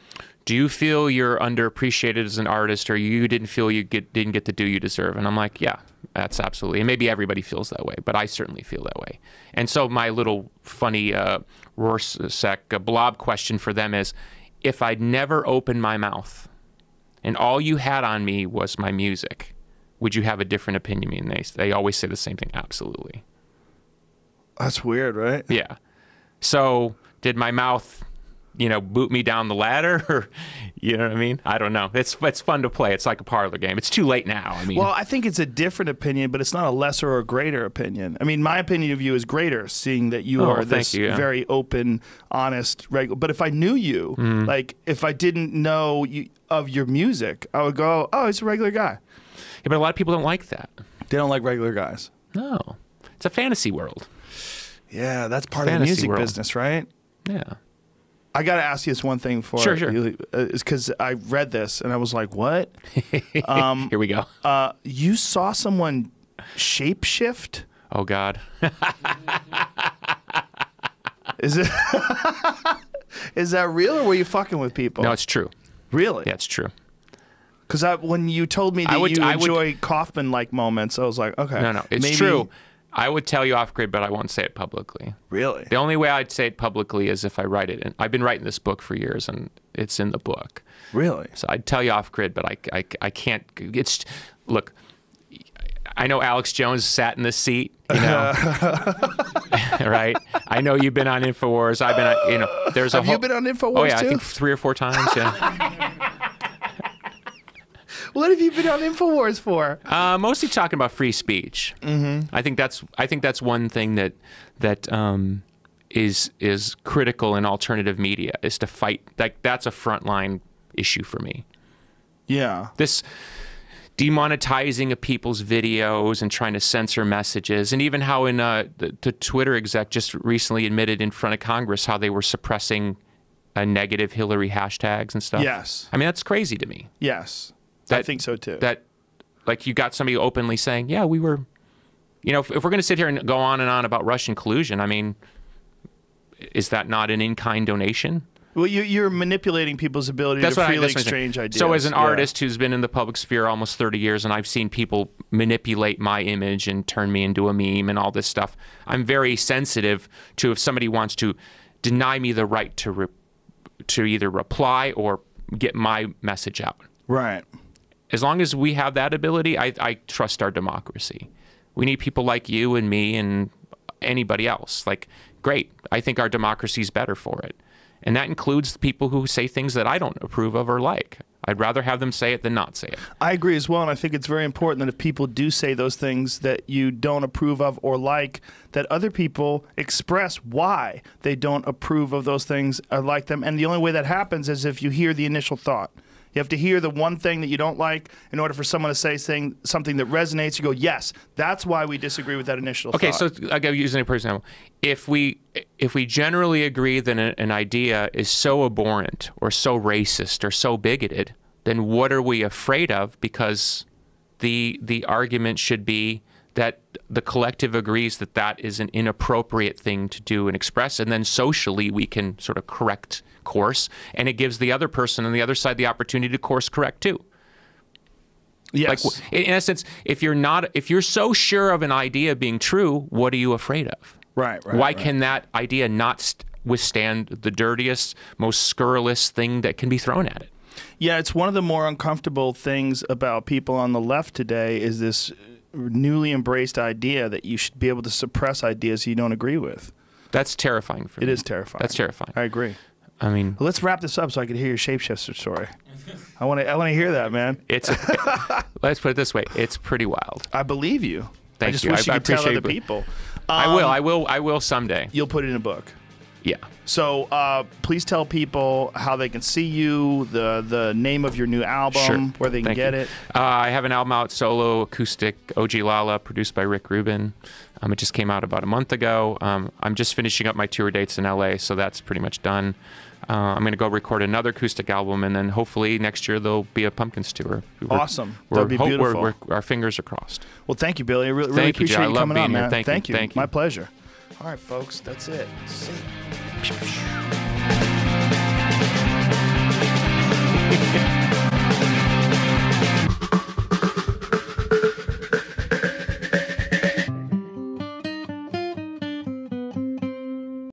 do you feel you're underappreciated as an artist, or you didn't feel you didn't get the due you deserve? And I'm like, yeah, that's absolutely. And maybe everybody feels that way, but I certainly feel that way. And so my little funny Rorschach blob question for them is, if I'd never opened my mouth and all you had on me was my music, would you have a different opinion? And they always say the same thing, absolutely. That's weird, right? Yeah. So did my mouth, you know, boot me down the ladder? Or, you know what I mean? I don't know. It's fun to play. It's like a parlor game. It's too late now. I mean, well, I think it's a different opinion, but it's not a lesser or a greater opinion. I mean, my opinion of you is greater, seeing that you are this very open, honest, regular. But if I knew you, like, if I didn't know of your music, I would go, oh, he's a regular guy. Yeah, but a lot of people don't like that. They don't like regular guys. No. It's a fantasy world. Yeah, that's part of the music business, right? Yeah. I got to ask you this one thing before. Sure. Is because I read this and I was like, what? Here we go. You saw someone shapeshift? Oh, God. Is that real, or were you fucking with people? No, it's true. Really? Yeah, it's true. Because when you told me that you enjoy Kaufman-like moments, I was like, okay. No, it's true. I would tell you off grid, but I won't say it publicly. Really? The only way I'd say it publicly is if I write it. And I've been writing this book for years, and it's in the book. Really? So I'd tell you off grid, but I can't. It's, look, I know Alex Jones sat in this seat, you know, right? I know you've been on InfoWars. I've been on, you know, there's Have you been on InfoWars too? Oh yeah, I think 3 or 4 times, yeah. What have you been on InfoWars for? Mostly talking about free speech. I think that's one thing that is critical in alternative media, is to fight. Like, that's a frontline issue for me. Yeah. This demonetizing of people's videos and trying to censor messages, and even how in the Twitter exec just recently admitted in front of Congress how they were suppressing negative Hillary hashtags and stuff. Yes. I mean, that's crazy to me. Yes. I think so too. That, like, you got somebody openly saying, yeah, we were, you know, if we're going to sit here and go on and on about Russian collusion, I mean, is that not an in-kind donation? Well, you're manipulating people's ability to freely exchange ideas. So as an artist who's been in the public sphere almost 30 years, and I've seen people manipulate my image and turn me into a meme and all this stuff, I'm very sensitive to if somebody wants to deny me the right to either reply or get my message out. Right. As long as we have that ability, I trust our democracy. We need people like you and me and anybody else. Like, great. I think our democracy is better for it. And that includes the people who say things that I don't approve of or like. I'd rather have them say it than not say it. I agree as well, and I think it's very important that if people do say those things that you don't approve of or like, that other people express why they don't approve of those things or like them. And the only way that happens is if you hear the initial thought. You have to hear the one thing that you don't like in order for someone to say something that resonates. You go, yes, that's why we disagree with that initial thought. Okay, so I'll use an example. If we generally agree that an idea is so abhorrent or so racist or so bigoted, then what are we afraid of? Because the argument should be that the collective agrees that that is an inappropriate thing to do and express, and then socially we can sort of correct course, and it gives the other person on the other side the opportunity to course correct too. Yes. Like, in essence, if you're so sure of an idea being true, what are you afraid of? Right. Why can that idea not withstand the dirtiest, most scurrilous thing that can be thrown at it? Yeah, it's one of the more uncomfortable things about people on the left today is this newly embraced idea that you should be able to suppress ideas you don't agree with. That's terrifying for me. It is terrifying. That's terrifying. I agree. I mean, well, let's wrap this up so I can hear your shapeshifter story. I want to hear that, man. Let's put it this way: it's pretty wild. I believe you. Thank I just you. wish you could tell other you. people. I will someday. You'll put it in a book. Yeah. So please tell people how they can see you, the name of your new album, sure. where they can get it. I have an album out, solo acoustic, Ogilala, produced by Rick Rubin. It just came out about a month ago. I'm just finishing up my tour dates in LA, so that's pretty much done. I'm going to go record another acoustic album, and then hopefully next year there'll be a Pumpkins tour. Awesome. That'd be beautiful. Our fingers are crossed. Well, thank you, Billy. I really appreciate you coming on, man. Thank you. My pleasure. All right, folks, that's it. See you.